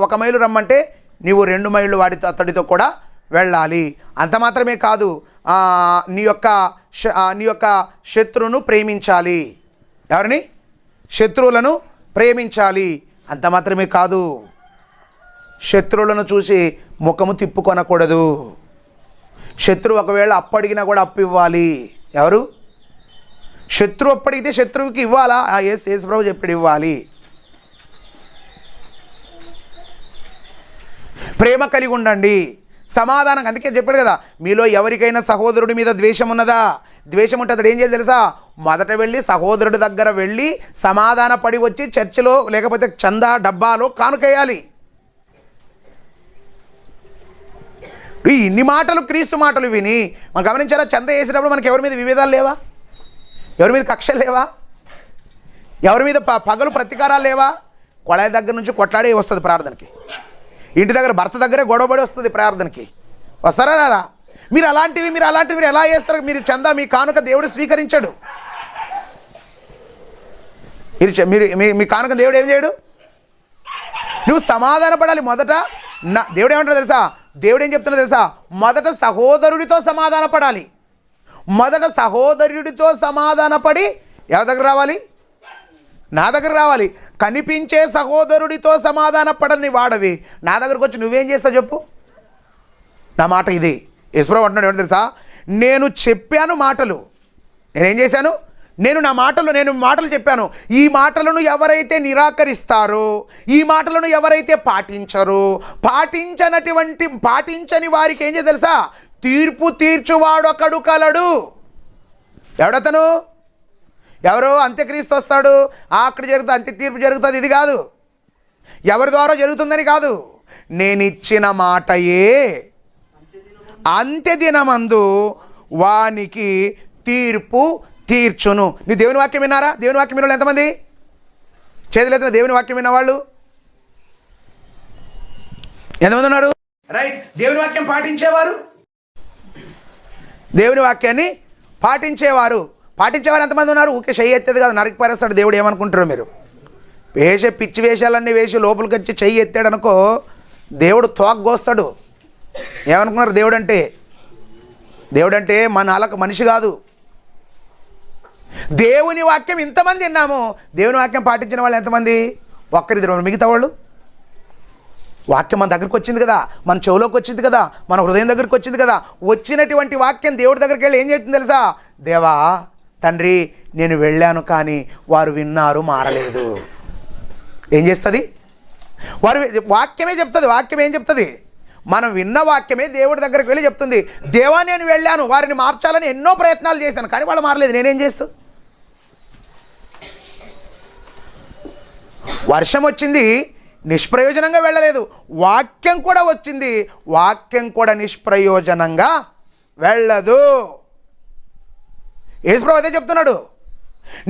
Speaker 1: ఒక మైలు రమ్మంటే నీవు 2 మైళ్ళు అతడితో కూడా వెళ్ళాలి. అంత మాత్రమే కాదు, నీ యొక్క శత్రువును ప్రేమించాలి. ఎవరిని? శత్రువులను ప్రేమించాలి. అంత మాత్రమే కాదు, శత్రువులను చూసి ముఖము తిప్పుకొనకూడదు. శత్రువు ఒకవేళ అప్పడిగినా కూడా అప్పు ఇవ్వాలి. ఎవరు? శత్రువు అప్పడిగితే శత్రువుకి ఇవ్వాలా? యేసుప్రభు చెప్పాడు, ఇవ్వాలి. ప్రేమ కలిగి ఉండండి, సమాధానం. అందుకే చెప్పాడు కదా, మీలో ఎవరికైనా సహోదరుడి మీద ద్వేషం ఉన్నదా? ద్వేషం ఉంటే అతడు ఏం చేయాలి తెలుసా? మొదట వెళ్ళి సహోదరుడి దగ్గర వెళ్ళి సమాధాన పడి వచ్చి చర్చిలో లేకపోతే చందా డబ్బాలో కానుకేయాలి. ఇన్ని మాటలు, క్రీస్తు మాటలు విని మనం గమనించారా? చంద వేసేటప్పుడు మనకి ఎవరి మీద విభేదాలు లేవా? ఎవరి మీద కక్షలు లేవా? ఎవరి మీద పగలు ప్రతీకారాలు లేవా? కొళాయి దగ్గర నుంచి కొట్లాడే వస్తుంది ప్రార్థనకి. ఇంటి దగ్గర భర్త దగ్గరే గొడవబడి వస్తుంది ప్రార్థనకి. వస్తారా రారా? మీరు అలాంటివి మీరు ఎలా చేస్తారు? మీరు చందా, మీ కానుక దేవుడు స్వీకరించాడు. మీ కానుక దేవుడు ఏం చేయడు? నువ్వు సమాధాన పడాలి. మొదట దేవుడు ఏమంటాడు తెలుసా? దేవుడు ఏం చెప్తున్నా తెలుసా? మొదట సహోదరుడితో సమాధాన పడాలి. మొదట సహోదరుడితో సమాధాన పడి ఎవరి దగ్గర రావాలి? నా దగ్గర రావాలి. కనిపించే సహోదరుడితో సమాధాన పడని వాడవి నా దగ్గరకు వచ్చి నువ్వేం చేస్తావు చెప్పు? నా మాట ఇది. యేసుప్రభు అంటున్నాడు ఏమిటి తెలుసా? నేను చెప్పాను మాటలు, నేనేం చేశాను? నేను మాటలు చెప్పాను. ఈ మాటలను ఎవరైతే నిరాకరిస్తారో, ఈ మాటలను ఎవరైతే పాటించరో, పాటించని వారికి ఏం చేయాలి తెలుసా? తీర్పు తీర్చువాడొకడు కలడు. ఎవడతను? ఎవరో అంత్యక్రీస్తు వస్తాడు, అక్కడ జరుగుతుంది, అంత్య తీర్పు జరుగుతుంది. ఇది కాదు, ఎవరి ద్వారా జరుగుతుందని కాదు. నేను ఇచ్చిన మాటయే అంత్య దినమందు వానికి తీర్పు తీర్చును. నీ దేవుని వాక్యం విన్నారా? దేవుని వాక్యం విన్న వాళ్ళు ఎంతమంది? చేతులెత్తిన దేవుని వాక్యం విన్నవాళ్ళు ఎంతమంది ఉన్నారు? రైట్. దేవుని వాక్యం పాటించేవారు, దేవుని వాక్యాన్ని పాటించేవారు ఎంతమంది ఉన్నారు? ఊకే చెయ్యి ఎత్తేది కాదు, నరికి పారేస్తాడు దేవుడు. ఏమనుకుంటారు మీరు? వేసే పిచ్చి వేషాలన్నీ వేసి లోపలికి వచ్చి చెయ్యి ఎత్తాడు అనుకో, దేవుడు తోగ్గోస్తాడు. ఏమనుకున్నారు? దేవుడు అంటే మన అలక మనిషి కాదు. దేవుని వాక్యం ఇంతమంది విన్నాము, దేవుని వాక్యం పాటించిన వాళ్ళు ఎంతమంది? ఒక్కరిద్దరు. మిగతా వాళ్ళు వాక్యం మన దగ్గరికి వచ్చింది కదా, మన చెవులోకి వచ్చింది కదా, మన హృదయం దగ్గరికి వచ్చింది కదా. వచ్చినటువంటి వాక్యం దేవుడి దగ్గరికి వెళ్ళి ఏం చేస్తుంది తెలుసా? దేవా, తండ్రి, నేను వెళ్ళాను కానీ వారు విన్నారు, మారలేదు. ఏం చేస్తుంది? వాక్యమే చెప్తుంది. వాక్యం ఏం చెప్తుంది? మనం విన్న వాక్యమే దేవుడి దగ్గరికి వెళ్ళి చెప్తుంది, దేవా, నేను వెళ్ళాను, వారిని మార్చాలని ఎన్నో ప్రయత్నాలు చేశాను కానీ వాళ్ళు మారలేదు, నేనేం చేస్తాను? వర్షం వచ్చింది, నిష్ప్రయోజనంగా వెళ్ళలేదు. వాక్యం కూడా వచ్చింది, వాక్యం కూడా నిష్ప్రయోజనంగా వెళ్ళదు. యేసుప్రభు అదే చెప్తున్నాడు,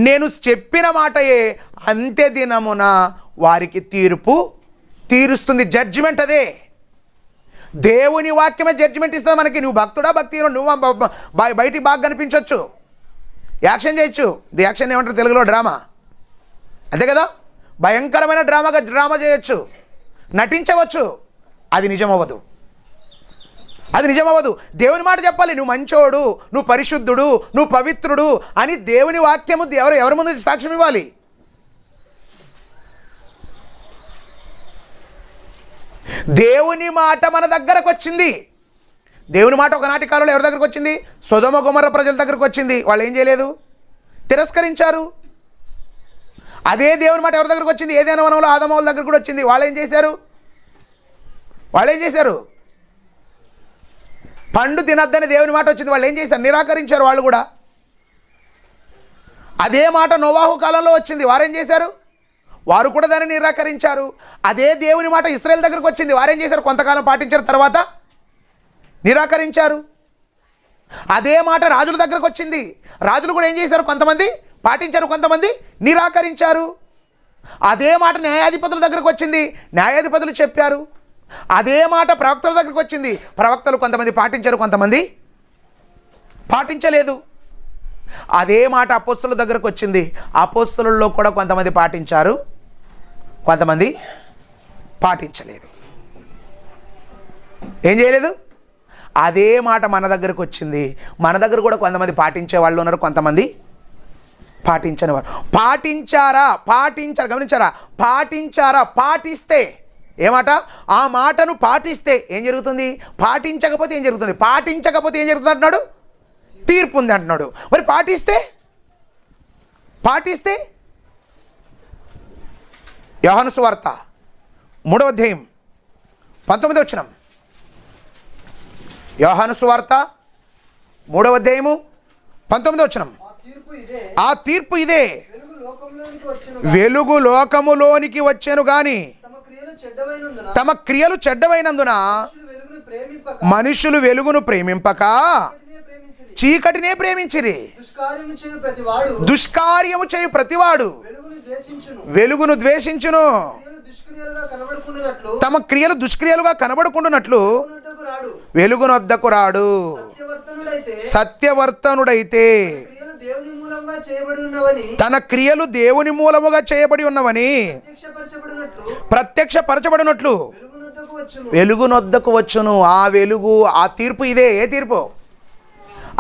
Speaker 1: నేను చెప్పిన మాటయే అంత్య దినమున వారికి తీరుస్తుంది. జడ్జిమెంట్ అదే. దేవుని వాక్యమే జడ్జిమెంట్ ఇస్తుంది మనకి. నువ్వు భక్తుడా భక్తిహీనుడా, నువ్వు బయటికి బాగా కనిపించవచ్చు, యాక్షన్ చేయొచ్చు. ఇది యాక్షన్ ఏమంటారు తెలుగులో? డ్రామా. అంతే కదా? భయంకరమైన డ్రామా చేయొచ్చు, నటించవచ్చు. అది నిజమవ్వదు, అది నిజమవ్వదు. దేవుని మాట చెప్పాలి, నువ్వు మంచోడు, నువ్వు పరిశుద్ధుడు, నువ్వు పవిత్రుడు అని దేవుని వాక్యము ఎవరి ముందు సాక్ష్యం ఇవ్వాలి. దేవుని మాట మన దగ్గరకు వచ్చింది. దేవుని మాట ఒకనాటి కాలంలో ఎవరి దగ్గరకు వచ్చింది? సొదొమ గొమొర్రా ప్రజల దగ్గరకు వచ్చింది. వాళ్ళు ఏం చేయలేదు? తిరస్కరించారు. అదే దేవుని మాట ఎవరి దగ్గరకు వచ్చింది? ఏదైనా వనంలో ఆదాము వాళ్ళ దగ్గర కూడా వచ్చింది. వాళ్ళు ఏం చేశారు? పండు తినద్దని దేవుని మాట వచ్చింది, వాళ్ళు ఏం చేశారు? నిరాకరించారు వాళ్ళు కూడా. అదే మాట నోవాహు కాలంలో వచ్చింది, వారేం చేశారు? వారు కూడా దాన్ని నిరాకరించారు. అదే దేవుని మాట ఇశ్రాయేలు దగ్గరకు వచ్చింది, వారేం చేశారు? కొంతకాలం పాటించారు, తర్వాత నిరాకరించారు. అదే మాట రాజుల దగ్గరకు వచ్చింది, రాజులు కూడా ఏం చేశారు? కొంతమంది పాటించారు, కొంతమంది నిరాకరించారు. అదే మాట న్యాయాధిపతుల దగ్గరకు వచ్చింది, న్యాయాధిపతులు చెప్పారు. అదే మాట ప్రవక్తల దగ్గరకు వచ్చింది, ప్రవక్తలు కొంతమంది పాటించారు, కొంతమంది పాటించలేదు. అదే మాట అపోస్తలుల దగ్గరకు వచ్చింది, అపోస్తలుల్లో కూడా కొంతమంది పాటించారు, కొంతమంది పాటించలేదు. ఏం చేయలేదు? అదే మాట మన దగ్గరకు వచ్చింది, మన దగ్గర కూడా కొంతమంది పాటించే వాళ్ళు ఉన్నారు, కొంతమంది పాటించని వారు. గమనించారా? పాటిస్తే ఏమాట? ఆ మాటను పాటిస్తే ఏం జరుగుతుంది? పాటించకపోతే ఏం జరుగుతుంది? పాటించకపోతే ఏం జరుగుతుంది అంటున్నాడు? తీర్పు ఉంది అంటున్నాడు. మరి పాటిస్తే యోహాను సువార్త 3వ అధ్యాయం 19వ వచనం. యోహాను సువార్త 3వ అధ్యాయము 19వ వచనం. ఆ తీర్పు ఇదే, వెలుగు లోకములోనికి వచ్చెను గాని తమ క్రియలు చెడ్డవైనందున మనుషులు వెలుగును ప్రేమింపక చీకటినే ప్రేమించిరి. దుష్కార్యము చేయు ప్రతివాడు వెలుగును ద్వేషించును, తమ క్రియలు దుష్క్రియలుగా కనబడుకుంటున్నట్లు వెలుగునొద్దకు రాడు. సత్యవర్తనుడైతే తన క్రియలు దేవుని మూలముగా చేయబడి ఉన్నవని ప్రత్యక్షపరచబడినట్లు వెలుగునొద్దకు వచ్చును. ఆ వెలుగు, ఆ తీర్పు ఇదే. ఏ తీర్పు?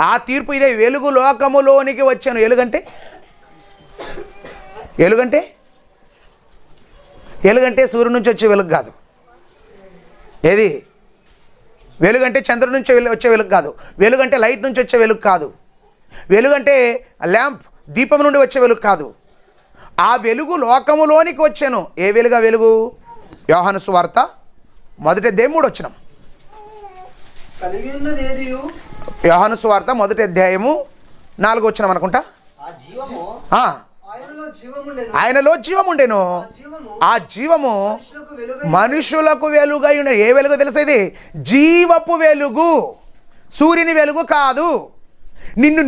Speaker 1: ఆ తీర్పు ఇదే. వెలుగు లోకములోనికి వచ్చాను. ఎలుగంటే సూర్యుడి నుంచి వచ్చే వెలుగు కాదు. ఏది? వెలుగంటే చంద్రుడి నుంచి వచ్చే వెలుగు కాదు. వెలుగంటే లైట్ నుంచి వచ్చే వెలుగు కాదు. వెలుగంటే ల్యాంప్, దీపం నుండి వచ్చే వెలుగు కాదు. ఆ వెలుగు లోకములోనికి వచ్చాను. ఏ వెలుగా? వెలుగు యోహాను సువార్త 1వ అధ్యాయం 3వ వచనం. యోహాను సువార్త 1వ అధ్యాయము 4వ వచనం అనుకుంటా. ఆయనలో జీవముండెను, ఆ జీవము మనుషులకు వెలుగై ఉండే. ఏ వెలుగు తెలుసా? ఇది జీవపు వెలుగు, సూర్యుని వెలుగు కాదు. నిన్ను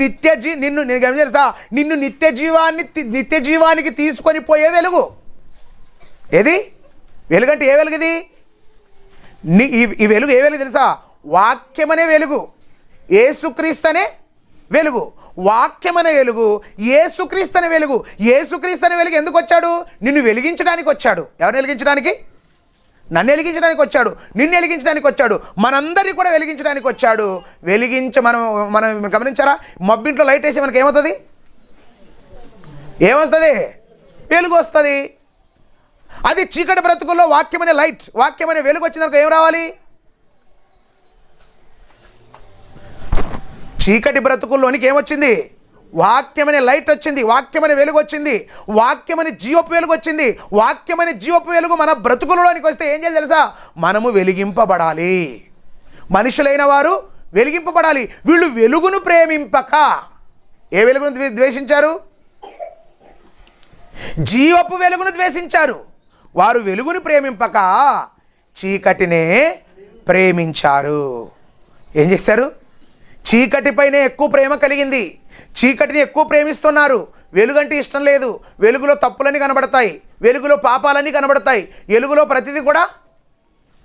Speaker 1: తెలుసా? నిన్ను నిత్య జీవానికి తీసుకొని పోయే వెలుగు. ఏది? వెలుగంటే ఏ వెలుగు ఇది? ఈ వెలుగు ఏ వెలుగు తెలుసా? వాక్యమనే వెలుగు, యేసుక్రీస్తనే వెలుగు. వాక్యమనే వెలుగు, యేసుక్రీస్తనే వెలుగు. యేసుక్రీస్తనే వెలుగు ఎందుకు వచ్చాడు? నిన్ను వెలిగించడానికి వచ్చాడు. ఎవరిని వెలిగించడానికి? నన్ను వెలిగించడానికి వచ్చాడు, నిన్ను వెలిగించడానికి వచ్చాడు, మనందరినీ కూడా వెలిగించడానికి వచ్చాడు. మనం గమనించారా? మబ్బింట్లో లైట్ వేసి మనకి ఏమవుతుంది? వెలుగు వస్తుంది. అది చీకటి బ్రతుకుల్లో వాక్యమనే లైట్, వాక్యమనే వెలుగు వచ్చిందనుకో ఏం రావాలి? చీకటి బ్రతుకుల్లోనికి ఏమొచ్చింది? వాక్యమనే లైట్ వచ్చింది, వాక్యమనే వెలుగు వచ్చింది, వాక్యమనే జీవపు వెలుగు వచ్చింది. వాక్యమనే జీవపు వెలుగు మన బ్రతుకులలోనికి వస్తే ఏం చేయాలి తెలుసా? మనము వెలిగింపబడాలి. మనుషులైన వారు వెలిగింపబడాలి. వీళ్ళు వెలుగును ప్రేమింపక ఏ వెలుగును ద్వేషించారు? జీవపు వెలుగును ద్వేషించారు. వారు వెలుగుని ప్రేమింపక చీకటినే ప్రేమించారు. ఏం చేశారు? చీకటిపైనే ఎక్కువ ప్రేమ కలిగింది, చీకటిని ఎక్కువ ప్రేమిస్తున్నారు. వెలుగంటే ఇష్టం లేదు. వెలుగులో తప్పులన్నీ కనబడతాయి, వెలుగులో పాపాలన్నీ కనబడతాయి, వెలుగులో ప్రతిదీ కూడా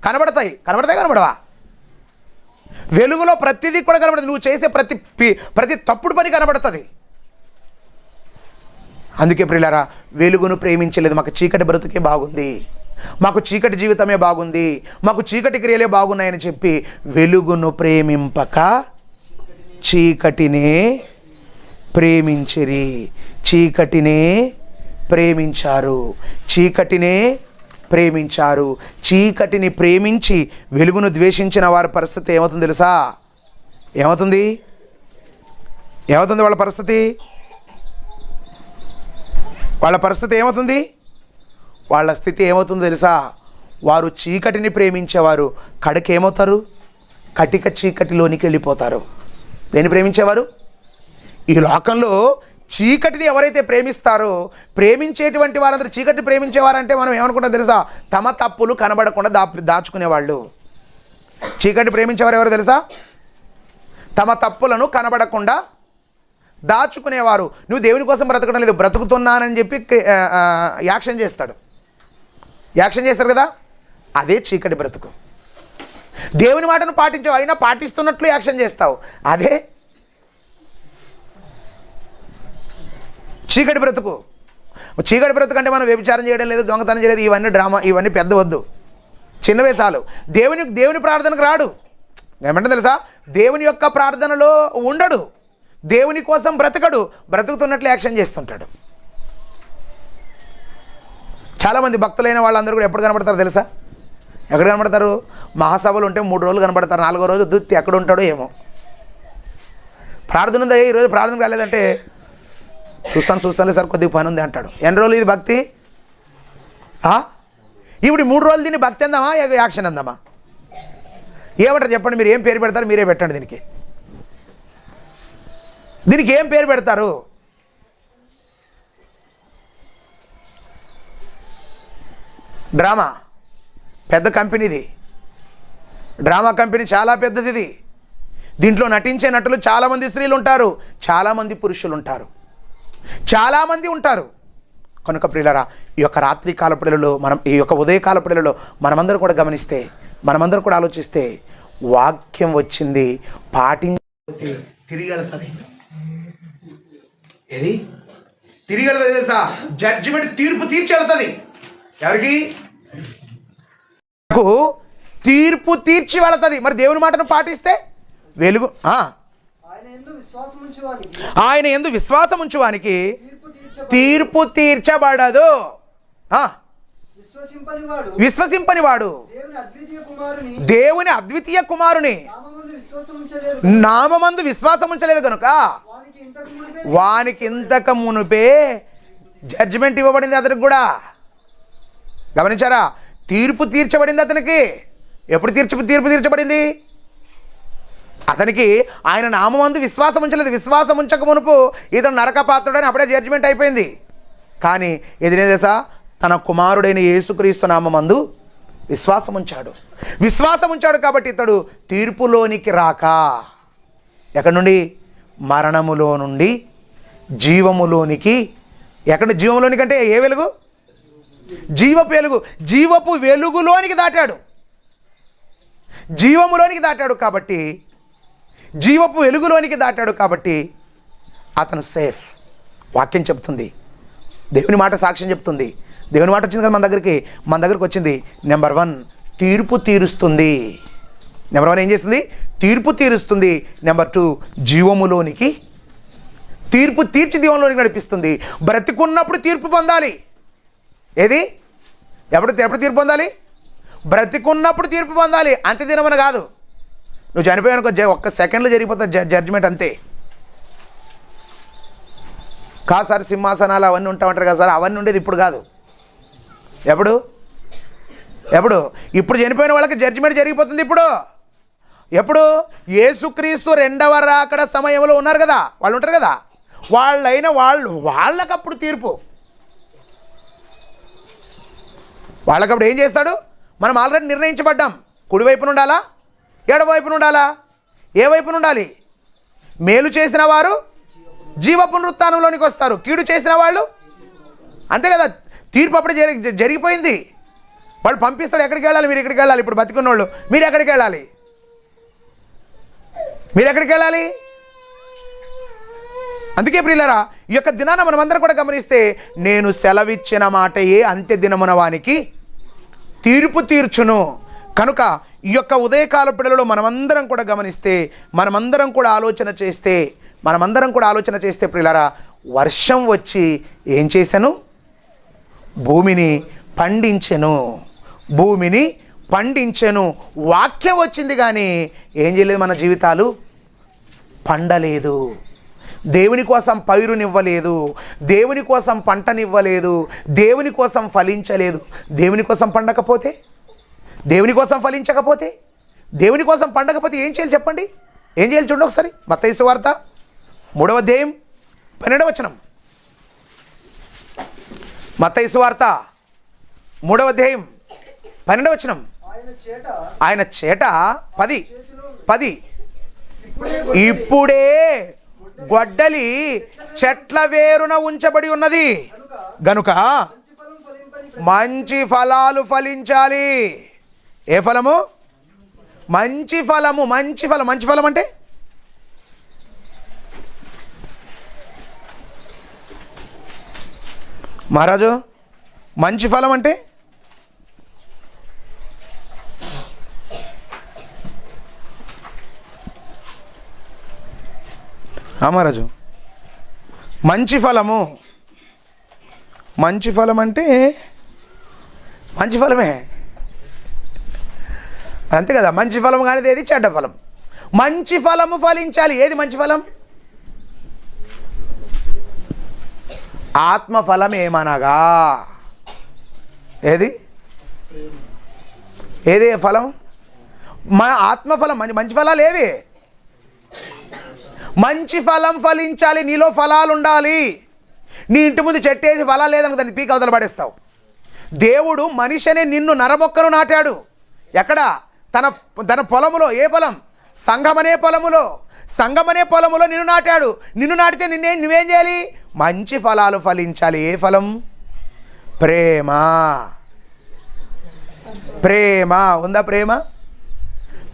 Speaker 1: కనబడతాయి. కనబడవా? వెలుగులో ప్రతిదీ కూడా కనబడుతుంది. నువ్వు చేసే ప్రతి తప్పుడు పని కనబడుతుంది. అందుకే ప్రియులారా, వెలుగును ప్రేమించలేదు. మాకు చీకటి బ్రతుకే బాగుంది, మాకు చీకటి జీవితమే బాగుంది, మాకు చీకటి క్రియలే బాగున్నాయని చెప్పి వెలుగును ప్రేమింపక చీకటినే ప్రేమించిరి. చీకటినే ప్రేమించారు, చీకటినే ప్రేమించారు. చీకటిని ప్రేమించి వెలుగును ద్వేషించిన వారి పరిస్థితి ఏమవుతుంది తెలుసా? ఏమవుతుంది వాళ్ళ పరిస్థితి? వాళ్ళ పరిస్థితి ఏమవుతుంది? వాళ్ళ స్థితి ఏమవుతుందో తెలుసా? వారు చీకటిని ప్రేమించేవారు కడకి ఏమవుతారు? కటిక చీకటిలోనికి వెళ్ళిపోతారు. దేన్ని ప్రేమించేవారు? ఈ లోకంలో చీకటిని ఎవరైతే ప్రేమిస్తారో, ప్రేమించేటువంటి వారందరూ చీకటిని ప్రేమించేవారంటే మనం ఏమనుకుంటాం తెలుసా? తమ తప్పులు కనబడకుండా దాచుకునేవాళ్ళు. చీకటి ప్రేమించేవారు ఎవరు తెలుసా? తమ తప్పులను కనబడకుండా దాచుకునేవారు. నువ్వు దేవుని కోసం బ్రతకడం లేదు, బ్రతుకుతున్నానని చెప్పి యాక్షన్ చేస్తారు కదా, అదే చీకటి బ్రతుకు. దేవుని మాటను పాటించావు, అయినా పాటిస్తున్నట్లు యాక్షన్ చేస్తావు, అదే చీకటి బ్రతుకు. చీకటి బ్రతుకు అంటే మనం వ్యభిచారం చేయడం లేదు, దొంగతనం చేయలేదు, ఇవన్నీ డ్రామా, ఇవన్నీ పెద్ద వద్దు, చిన్నవే చాలు. దేవుని ప్రార్థనకు రాడు. ఏమంటే తెలుసా? దేవుని యొక్క ప్రార్థనలో ఉండడు, దేవుని కోసం బ్రతకడు, బ్రతుకుతున్నట్లు యాక్షన్ చేస్తుంటాడు. చాలామంది భక్తులైన వాళ్ళందరూ కూడా ఎప్పుడు కనబడతారు తెలుసా? ఎక్కడ కనబడతారు? మహాసభలు ఉంటే 3 రోజులు కనబడతారు, 4వ రోజు దుత్తి ఎక్కడ ఉంటాడో ఏమో. ప్రార్థన ఉందా? ఈరోజు ప్రార్థన కాలేదంటే చూస్తాను సార్ కొద్దిగా పని ఉంది అంటాడు. ఎన్ని రోజులు ఇది భక్తి? ఇప్పుడు 3 రోజులు దీన్ని భక్తి అందామా, యాక్షన్ అందామా? ఏమంటారు చెప్పండి? మీరు ఏం పేరు పెడతారు? మీరే పెట్టండి. దీనికి ఏం పేరు పెడతారు? డ్రామా. పెద్ద కంపెనీది, డ్రామా కంపెనీ చాలా పెద్దది ఇది. దీంట్లో నటించే నటులు చాలామంది స్త్రీలు ఉంటారు, చాలామంది పురుషులు ఉంటారు, చాలామంది ఉంటారు. కనుక ప్రియులారా, ఈ యొక్క రాత్రి కాలపుడలలో ఈ యొక్క ఉదయకాల పుడలలో మనమందరం కూడా గమనిస్తే, మనమందరం కూడా ఆలోచిస్తే, వాక్యం వచ్చింది పాటించి తిరిగి వెళ్తుంది. ఏది తిరిగి వెళ్తుంది తెలుసా? జడ్జిమెంట్, తీర్పు తీర్చి వెళ్తుంది. ఎవరికి? తీర్పు తీర్చి వెళుతుంది. మరి దేవుని మాటను పాటిస్తే వెలుగు. ఆయన యందు విశ్వాసం ఉంచువానికి తీర్పు తీర్చబడదు. విశ్వసింపనివాడు దేవుని అద్వితీయ కుమారుని నామమందు విశ్వాసం ఉంచలేదు కనుక వానికి ఇంతకు మునుపే జడ్జిమెంట్ ఇవ్వబడింది. అతనికి కూడా గమనించారా? తీర్పు తీర్చబడింది అతనికి. ఎప్పుడు తీర్పు తీర్చబడింది? అతనికి ఆయన నామమందు విశ్వాసం ఉంచలేదు. విశ్వాసం ఉంచక మునుపు ఇతను నరకపాత్రుడని అప్పుడే జడ్జిమెంట్ అయిపోయింది. కానీ ఎదినే దశ తన కుమారుడైన యేసుక్రీస్తు నామమందు విశ్వాసం ఉంచాడు కాబట్టి ఇతడు తీర్పులోనికి రాక, ఎక్కడి నుండి? మరణములో నుండి జీవములోనికి. ఎక్కడ జీవములోనికి అంటే ఏ వెలుగు? జీవపు వెలుగులోనికి దాటాడు. జీవములోనికి దాటాడు కాబట్టి, జీవపు వెలుగులోనికి దాటాడు కాబట్టి అతను సేఫ్. వాక్యం చెప్తుంది, దేవుని మాట సాక్ష్యం చెప్తుంది. దేవుని మాట వచ్చింది కదా మన దగ్గరికి వచ్చింది. నెంబర్ 1 తీర్పు తీరుస్తుంది. నెంబర్ 1 ఏం చేస్తుంది? తీర్పు తీరుస్తుంది. నెంబర్ 2 జీవములోనికి తీర్పు తీర్చి జీవంలోనికి నడిపిస్తుంది. బ్రతికున్నప్పుడు తీర్పు పొందాలి. ఏది? ఎప్పుడు తీర్పు పొందాలి? బ్రతికున్నప్పుడు తీర్పు పొందాలి. అంతే దినమని కాదు. నువ్వు చనిపోయానుకో, ఒక్క సెకండ్లో జరిగిపోతుంది జడ్జిమెంట్, అంతే. కాదు సార్, సింహాసనాలు అవన్నీ ఉంటామంటారు కదా సార్, అవన్నీ ఉండేది ఇప్పుడు కాదు. ఎప్పుడు? ఇప్పుడు చనిపోయిన వాళ్ళకి జడ్జిమెంట్ జరిగిపోతుంది. ఎప్పుడు? యేసుక్రీస్తు 2వ రాకడ సమయంలో ఉన్నారు కదా, వాళ్ళు ఉంటారు కదా, వాళ్ళకప్పుడు తీర్పు. వాళ్ళకప్పుడు ఏం చేస్తాడు? మనం ఆల్రెడీ నిర్ణయించబడ్డాం. కుడివైపున ఉండాలా, ఎడమవైపున ఉండాలా? ఏ వైపున ఉండాలి? మేలు చేసిన వారు జీవ పునరుత్థానంలోనికి వస్తారు, కీడు చేసిన వాళ్ళు అంతే కదా. తీర్పు అప్పుడు జరిగిపోయింది. వాళ్ళు పంపిస్తాడు, ఎక్కడికి వెళ్ళాలి? మీరు ఎక్కడికి వెళ్ళాలి? ఇప్పుడు బతికున్న వాళ్ళు మీరు ఎక్కడికి వెళ్ళాలి? మీరు ఎక్కడికి వెళ్ళాలి? అందుకే ప్రియులారా, ఈ యొక్క దినాన మనమందరం కూడా గమనిస్తే, నేను సెలవిచ్చిన మాటయే అంత్య దినమున వానికి తీర్పు తీర్చును. కనుక ఈ యొక్క ఉదయకాల పిల్లలలో మనమందరం కూడా గమనిస్తే, మనమందరం కూడా ఆలోచన చేస్తే ప్రియులారా, వర్షం వచ్చి ఏం చేశాను? భూమిని పండించెను. వాక్యం వచ్చింది కానీ ఏం చేయలేదు? మన జీవితాలు పండలేదు. దేవుని కోసం పైరునివ్వలేదు, దేవుని కోసం పంటనివ్వలేదు, దేవుని కోసం ఫలించలేదు. దేవుని కోసం పండకపోతే, దేవుని కోసం ఫలించకపోతే, దేవుని కోసం పండకపోతే ఏం చేయాలి చెప్పండి? ఏం చేయాలి చూడండి ఒకసారి. మత్తయి సువార్త 3వ అధ్యాయం 12వ వచనం. మత్తయి సువార్త 3వ అధ్యాయం 12వ వచనం. ఆయన చేట 10 ఇప్పుడే గొడ్డలి చెట్ల వేరున ఉంచబడి ఉన్నది గనుక మంచి ఫలాలు ఫలించాలి. ఏ ఫలము? మంచి ఫలము. మంచి ఫలం అంటే మహారాజు, మంచి ఫలం అంటే మహారాజు, మంచి ఫలం అంటే మంచి ఫలమే అంతే కదా. మంచి ఫలం కానిది ఏది? చెడ్డ ఫలం. మంచి ఫలము ఫలించాలి. ఏది మంచి ఫలం? ఆత్మఫలం ఏమనగా ఏది ఫలం? మా ఆత్మఫలం. మంచి ఫలాలు ఏవి? మంచి ఫలం ఫలించాలి. నీలో ఫలాలు ఉండాలి. నీ ఇంటి ముందు చెట్టేసి ఫలాలు లేదనుకో దాన్ని పీక అవతల పడేస్తావు. దేవుడు మనిషి అనే నిన్ను నరమొక్కను నాటాడు. ఎక్కడ? తన పొలములో. ఏ పొలం? సంఘమనే పొలములో నిన్ను నాటాడు. నిన్ను నాటితే నువ్వేం చేయాలి? మంచి ఫలాలు ఫలించాలి. ఏ ఫలం? ప్రేమ ఉందా?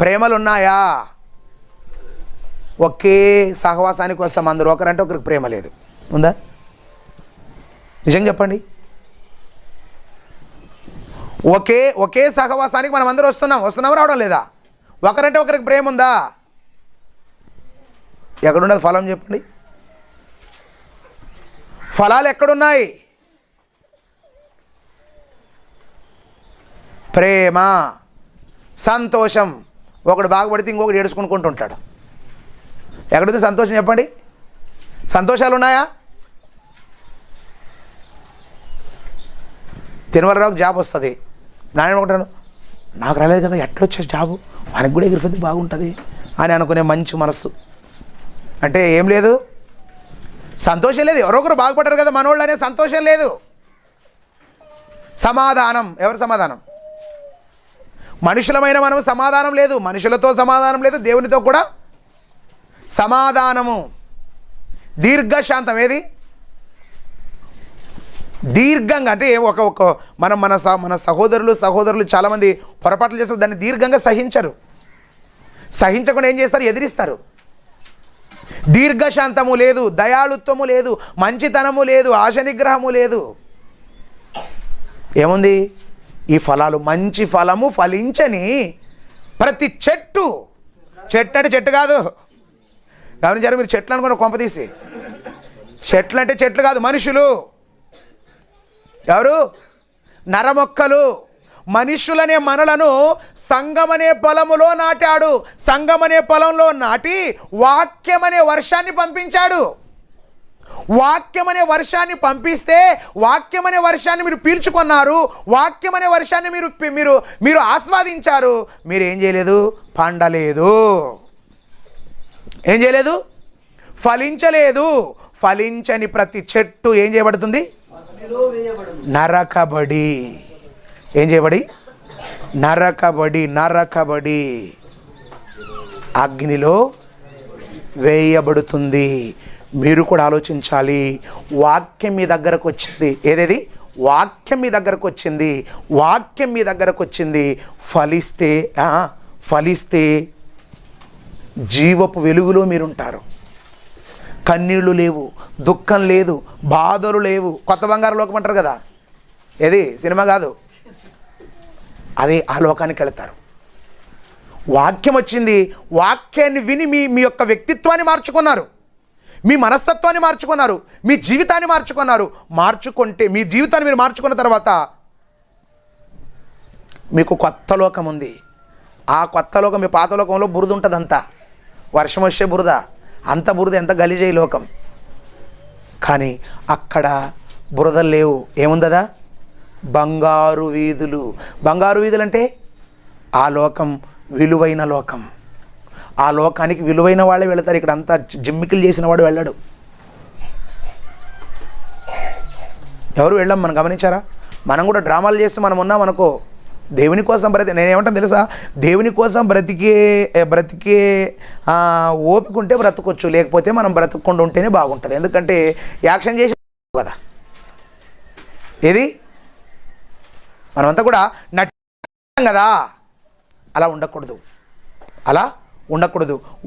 Speaker 1: ప్రేమలు ఉన్నాయా? ఒకే సహవాసానికి వస్తాం అందరూ, ఒకరంటే ఒకరికి ప్రేమ లేదు. ఉందా? నిజంగా చెప్పండి. ఒకే సహవాసానికి మనం అందరూ వస్తున్నాం రావడం లేదా? ఒకరంటే ఒకరికి ప్రేమ ఉందా? ఎక్కడున్నది ఫలం చెప్పండి? ఫలాలు ఎక్కడున్నాయి? ప్రేమ, సంతోషం. ఒకడు బాగుపడితే ఇంకొకటి ఏడుచుకుంటుంటాడు. ఎక్కడుంది సంతోషం చెప్పండి? సంతోషాలు ఉన్నాయా? తిరుమలరావుకి జాబ్ వస్తుంది. నానేమనుకుంటాను, నాకు రాలేదు కదా, ఎట్లా వచ్చే జాబు, మనకు కూడా ఎగిరిపోతే బాగుంటుంది అని అనుకునే మంచి మనస్సు. అంటే ఏం లేదు, సంతోషం లేదు. ఎవరొకరు బాగుపడ్డారు కదా మనోళ్ళు అనే సంతోషం లేదు. సమాధానం. ఎవరు సమాధానం? మనుషులమైన మనం సమాధానం లేదు. మనుషులతో సమాధానం లేదు, దేవునితో కూడా సమాధానము. దీర్ఘశాంతం. ఏది? దీర్ఘంగా. అంటే మన సహోదరులు చాలామంది పొరపాట్లు చేస్తారు, దాన్ని దీర్ఘంగా సహించరు. సహించకుండా ఏం చేస్తారు? ఎదిరిస్తారు. దీర్ఘశాంతము లేదు, దయాళుత్వము లేదు, మంచితనము లేదు, ఆశ నిగ్రహము లేదు. ఏముంది? ఈ ఫలాలు. మంచి ఫలము ఫలించని ప్రతి చెట్టు అంటే చెట్టు కాదు, గమనించారు మీరు? చెట్లు అనుకున్న కొంపతీసి. చెట్లు అంటే చెట్లు కాదు, మనుషులు. ఎవరు? నరమొక్కలు. మనుషులనే మనలను సంఘమనే పొలములో నాటాడు. సంఘమనే పొలంలో నాటి వాక్యమనే వర్షాన్ని పంపించాడు. వాక్యమనే వర్షాన్ని పంపిస్తే, వాక్యమనే వర్షాన్ని మీరు పీల్చుకున్నారు, వాక్యమనే వర్షాన్ని మీరు ఆస్వాదించారు. మీరు ఏం చేయలేదు? పండలేదు. ఏం చేయలేదు? ఫలించలేదు. ఫలించని ప్రతి చెట్టు ఏం చేయబడుతుంది? నరకబడి. ఏం చేయబడి? నరకబడి అగ్నిలో వేయబడుతుంది. మీరు కూడా ఆలోచించాలి. వాక్యం మీ దగ్గరకు వచ్చింది. ఏదేది? వాక్యం మీ దగ్గరకు వచ్చింది. వాక్యం మీ దగ్గరకు వచ్చింది. ఫలిస్తే జీవపు వెలుగులో మీరుంటారు. కన్నీళ్ళు లేవు, దుఃఖం లేదు, బాధలు లేవు. కొత్త బంగారు లోకం అంటారు కదా, ఏది సినిమా కాదు, అదే ఆ లోకానికి వెళతారు. వాక్యం వచ్చింది. వాక్యాన్ని విని మీ యొక్క వ్యక్తిత్వాన్ని మార్చుకున్నారు, మీ మనస్తత్వాన్ని మార్చుకున్నారు, మీ జీవితాన్ని మార్చుకున్నారు. మార్చుకుంటే మీ జీవితాన్ని మీరు మార్చుకున్న తర్వాత మీకు కొత్త లోకం ఉంది. ఆ కొత్త లోకం, మీ పాత లోకంలో బురద ఉంటుంది. అంతా వర్షం వచ్చే బురద, అంత బురద, ఎంత గలీజే లోకం. కానీ అక్కడ బురదలు లేవు. ఏముందదా? బంగారు వీధులు. బంగారు వీధులు అంటే ఆ లోకం విలువైన లోకం. ఆ లోకానికి విలువైన వాళ్ళే వెళతారు. ఇక్కడ అంతా జిమ్మికిలు చేసిన వాడు వెళ్ళాడు. ఎవరు వెళ్ళాం? మనం గమనించారా? మనం కూడా డ్రామాలు చేస్తూ మనం ఉన్నాం అనుకో, దేవుని కోసం నేనేమంటాను తెలుసా? దేవుని కోసం బ్రతికే ఓపిక ఉంటే బ్రతకొచ్చు, లేకపోతే మనం బ్రతకకుండా ఉంటేనే బాగుంటుంది. ఎందుకంటే యాక్షన్ చేసి కదా, ఏది మనమంతా కూడా నటిస్తాం కదా, అలా ఉండకూడదు.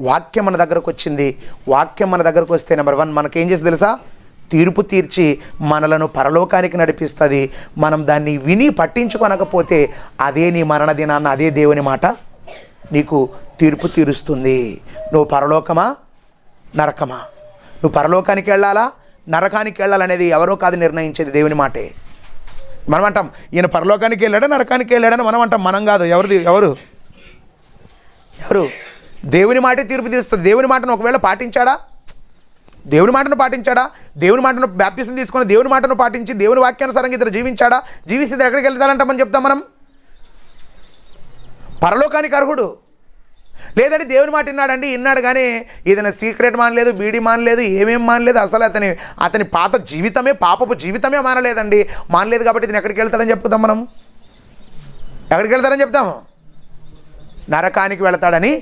Speaker 1: వాక్యం మన దగ్గరకు వచ్చింది. వాక్యం మన దగ్గరకు వస్తే నెంబర్ 1 మనకేం చేసి తెలుసా? తీర్పు తీర్చి మనలను పరలోకానికి నడిపిస్తుంది. మనం దాన్ని విని పట్టించుకొనకపోతే అదే నీ మరణ దినాన్న అదే దేవుని మాట నీకు తీర్పు తీరుస్తుంది. నువ్వు పరలోకమా నరకమా? నువ్వు పరలోకానికి వెళ్ళాలా నరకానికి వెళ్ళాలనేది ఎవరో కాదు నిర్ణయించేది, దేవుని మాటే. మనం అంటాం ఈయన పరలోకానికి వెళ్ళాడా నరకానికి వెళ్ళాడని మనం అంటాం. మనం కాదు. ఎవరు దేవుని మాటే తీర్పు తీరుస్తుంది. దేవుని మాటను ఒకవేళ పాటించాడా? దేవుని మాటను బాప్తిసం తీసుకొని దేవుని మాటను పాటించి దేవుని వాక్యానుసారంగా ఇతను జీవించాడా? జీవిస్తే ఎక్కడికి వెళ్తారంటామని చెప్తాం మనం. పరలోకానికి అర్హుడు. లేదంటే దేవుని మాట విన్నాడు కానీ ఏదైనా సీక్రెట్ మానలేదు, బీడీ మానలేదు, ఏమేం మానలేదు. అసలు అతని పాత జీవితమే, పాపపు జీవితమే మానలేదు కాబట్టి ఇతను ఎక్కడికి వెళ్తాడని చెప్తాం మనం. ఎక్కడికి వెళ్తాడని చెప్తాము? నరకానికి వెళతాడని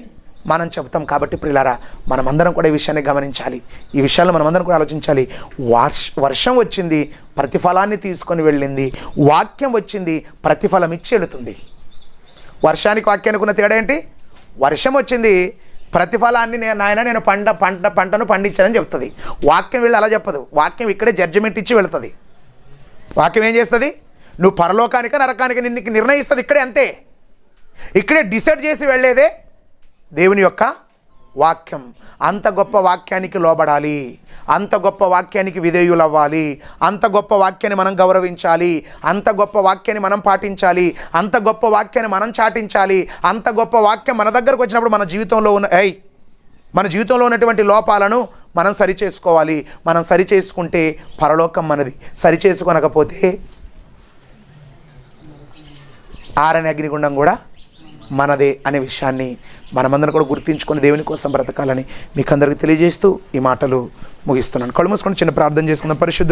Speaker 1: మనం చెప్తాం. కాబట్టి ప్రియులారా, మనమందరం కూడా ఈ విషయాన్ని గమనించాలి. ఈ విషయాల్లో మనమందరం కూడా ఆలోచించాలి. వర్షం వచ్చింది, ప్రతిఫలాన్ని తీసుకొని వెళ్ళింది. వాక్యం వచ్చింది, ప్రతిఫలం ఇచ్చి వెళుతుంది. వర్షానికి వాక్యానికి ఉన్న తేడా ఏంటి? వర్షం వచ్చింది, ప్రతిఫలాన్ని నేను పంటను పండించానని చెప్తుంది. వాక్యం వెళ్ళి అలా చెప్పదు. వాక్యం ఇక్కడే జడ్జిమెంట్ ఇచ్చి వెళుతుంది. వాక్యం ఏం చేస్తుంది? నువ్వు పరలోకానిక నరకానిక నిన్ను నిర్ణయిస్తుంది. ఇక్కడే అంతే. ఇక్కడే డిసైడ్ చేసి వెళ్ళేదే దేవుని యొక్క వాక్యం. అంత గొప్ప వాక్యానికి లోబడాలి, అంత గొప్ప వాక్యానికి విధేయులవ్వాలి, అంత గొప్ప వాక్యాన్ని మనం గౌరవించాలి, అంత గొప్ప వాక్యాన్ని మనం పాటించాలి, అంత గొప్ప వాక్యాన్ని మనం చాటించాలి. అంత గొప్ప వాక్యం మన దగ్గరకు వచ్చినప్పుడు మన జీవితంలో ఉన్నటువంటి లోపాలను మనం సరిచేసుకోవాలి. మనం సరిచేసుకుంటే పరలోకం మనది. సరిచేసుకొనకపోతే ఆరని అగ్నిగుండం కూడా మనదే అనే విషయాన్ని మనమందరం కూడా గుర్తించుకొని దేవుని కోసం బ్రతకాలని మీకు అందరికీ తెలియజేస్తూ ఈ మాటలు ముగిస్తున్నాను. కళ్ళు మూసుకొని చిన్న ప్రార్థన చేసుకుందాం. పరిశుద్ధ